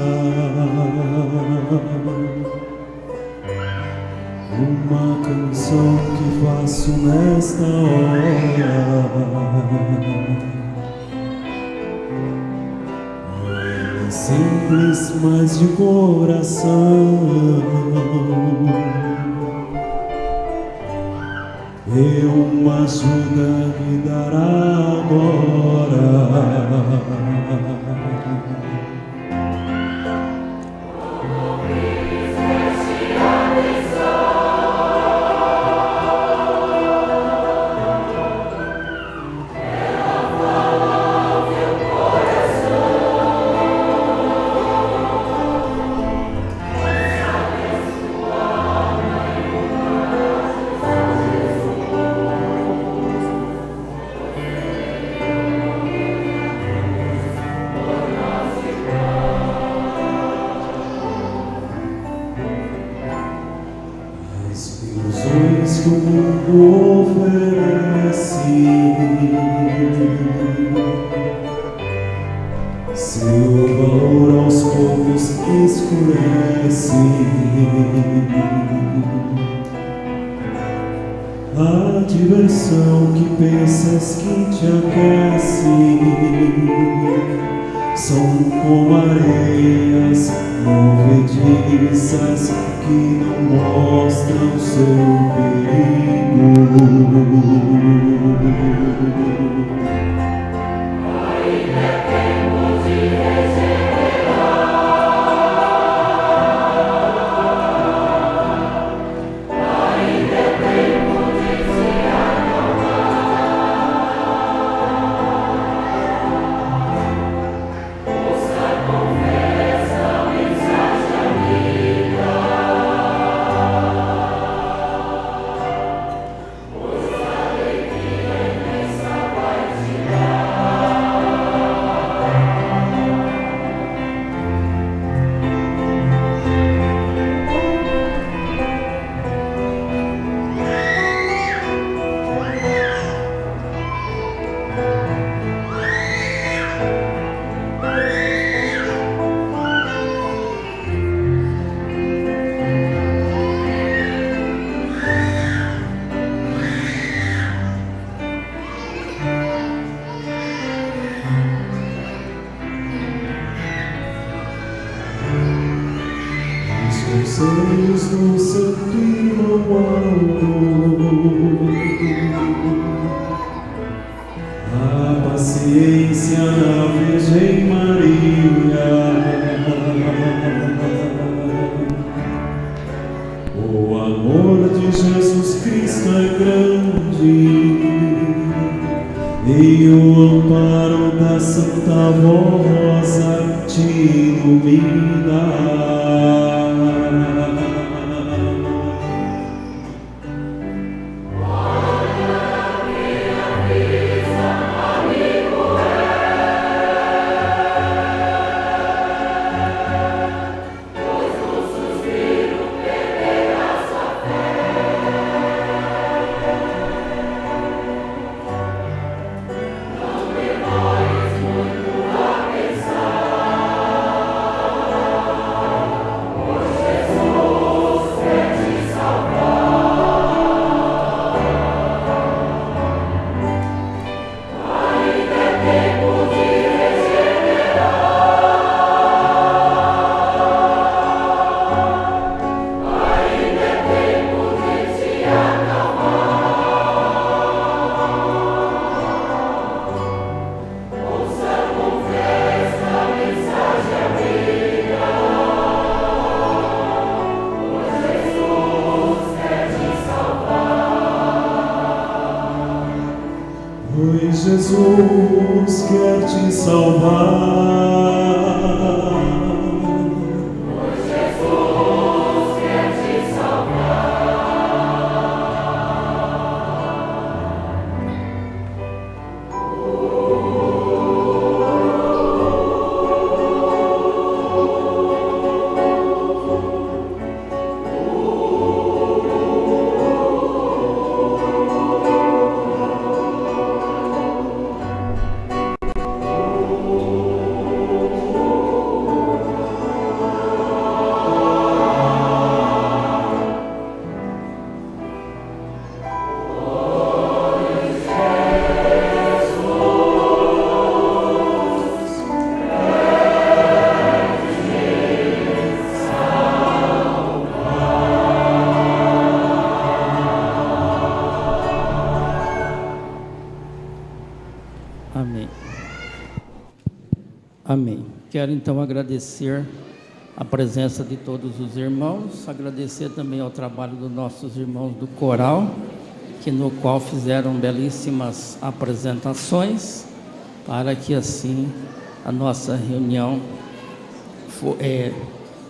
uma canção que faço nesta hora. É simples, mas de coração. E uma ajuda me dará agora. Que o mundo oferece, seu valor aos poucos escurece. A diversão que pensas que te aquece são como areias movediças que não mostram seu perigo. Ainda é tempo de regenerar. Ainda é tempo de se acalmar. Ouça a conversa, mensagem amiga. Pois a alegria imensa vai te dar. Nos seios do Santo Irmão alto, a paciência da Virgem Maria, o amor de Jesus Cristo é grande, e o amparo da Santa Rosa te ilumina. Pois Jesus quer te salvar. Pois Jesus quer te salvar. Amém. Amém. Quero então agradecer a presença de todos os irmãos, agradecer também ao trabalho dos nossos irmãos do coral, que no qual fizeram belíssimas apresentações, para que assim a nossa reunião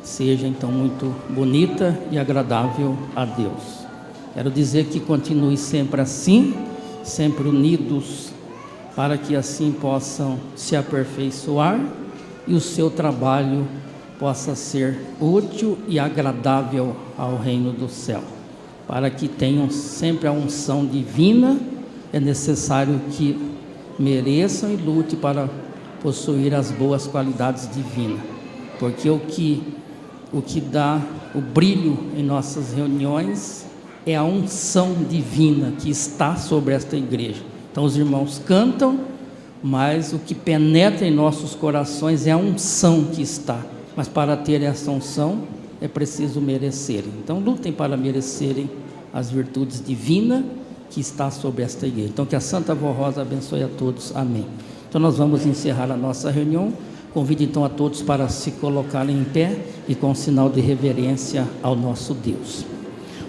seja então muito bonita e agradável a Deus. Quero dizer que continue sempre assim, sempre unidos, para que assim possam se aperfeiçoar e o seu trabalho possa ser útil e agradável ao reino do céu. Para que tenham sempre a unção divina, é necessário que mereçam e lute para possuir as boas qualidades divinas, porque o que dá o brilho em nossas reuniões é a unção divina que está sobre esta igreja. Então os irmãos cantam, mas o que penetra em nossos corações é a unção que está. Mas para ter essa unção é preciso merecerem. Então lutem para merecerem as virtudes divinas que está sobre esta igreja. Então que a Santa Vó Rosa abençoe a todos. Amém. Então nós vamos encerrar a nossa reunião. Convido então a todos para se colocarem em pé e com sinal de reverência ao nosso Deus.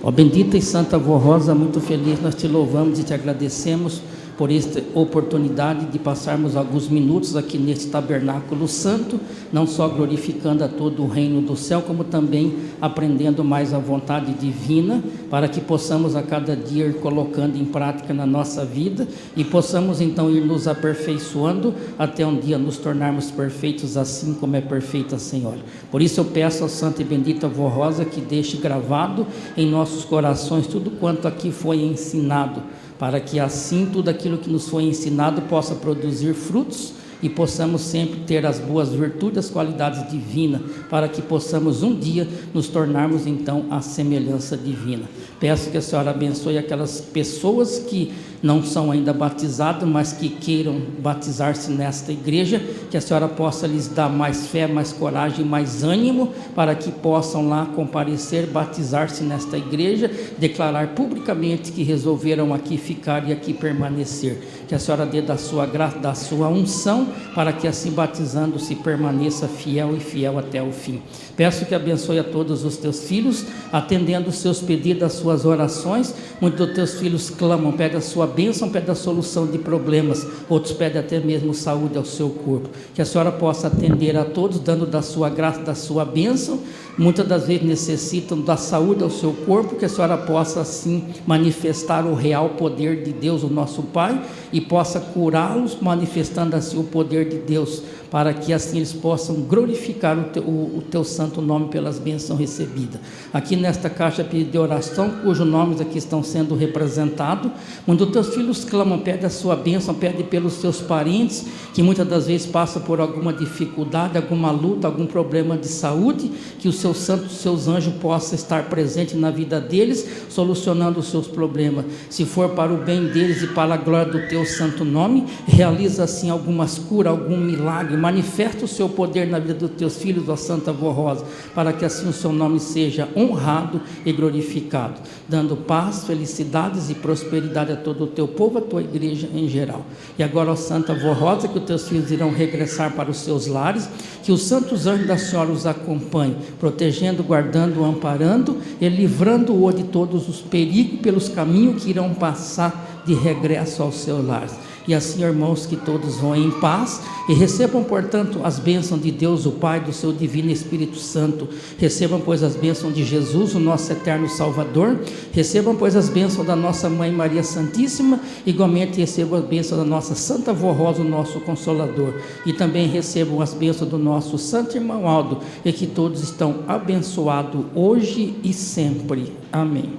Ó bendita e Santa Vó Rosa, muito feliz nós te louvamos e te agradecemos por esta oportunidade de passarmos alguns minutos aqui neste tabernáculo santo, não só glorificando a todo o reino do céu, como também aprendendo mais a vontade divina, para que possamos a cada dia ir colocando em prática na nossa vida e possamos então ir nos aperfeiçoando até um dia nos tornarmos perfeitos assim como é perfeita a Senhora. Por isso eu peço à Santa e Bendita Vó Rosa que deixe gravado em nossos corações tudo quanto aqui foi ensinado, para que assim tudo aquilo que nos foi ensinado possa produzir frutos e possamos sempre ter as boas virtudes, as qualidades divinas, para que possamos um dia nos tornarmos então a semelhança divina. Peço que a Senhora abençoe aquelas pessoas que não são ainda batizadas, mas que queiram batizar-se nesta igreja, que a Senhora possa lhes dar mais fé, mais coragem, mais ânimo, para que possam lá comparecer, batizar-se nesta igreja, declarar publicamente que resolveram aqui ficar e aqui permanecer. Que a Senhora dê da sua graça, da sua unção, para que assim batizando-se permaneça fiel e fiel até o fim. Peço que abençoe a todos os teus filhos, atendendo os seus pedidos, as suas orações. Muitos dos teus filhos clamam, pedem a sua bênção, pedem a solução de problemas, outros pedem até mesmo saúde ao seu corpo. Que a Senhora possa atender a todos, dando da sua graça, da sua bênção. Muitas das vezes necessitam da saúde ao seu corpo, que a Senhora possa assim manifestar o real poder de Deus, o nosso Pai, e possa curá-los, manifestando assim o poder de Deus, para que assim eles possam glorificar o teu santo nome pelas bênçãos recebidas. Aqui nesta caixa de oração, cujos nomes aqui estão sendo representados, onde os teus filhos clamam, pede a sua bênção, pede pelos seus parentes, que muitas das vezes passam por alguma dificuldade, alguma luta, algum problema de saúde, que os seus santos, os seus anjos possam estar presentes na vida deles, solucionando os seus problemas. Se for para o bem deles e para a glória do teu santo nome, realiza assim algumas curas, algum milagre, manifesta o seu poder na vida dos teus filhos, ó Santa Vó Rosa, para que assim o seu nome seja honrado e glorificado, dando paz, felicidades e prosperidade a todo o teu povo, a tua igreja em geral. E agora, ó Santa Vó Rosa, que os teus filhos irão regressar para os seus lares, que os santos anjos da Senhora os acompanhem, protegendo, guardando, amparando e livrando-o de todos os perigos pelos caminhos que irão passar de regresso aos seus lares. E assim, irmãos, que todos vão em paz e recebam, portanto, as bênçãos de Deus, o Pai, do seu divino Espírito Santo. Recebam, pois, as bênçãos de Jesus, o nosso eterno Salvador. Recebam, pois, as bênçãos da nossa Mãe Maria Santíssima. Igualmente recebam as bênçãos da nossa Santa Vó Rosa, o nosso Consolador. E também recebam as bênçãos do nosso Santo Irmão Aldo, e que todos estão abençoados hoje e sempre. Amém.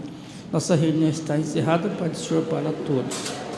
Nossa reunião está encerrada. Pai do Senhor para todos.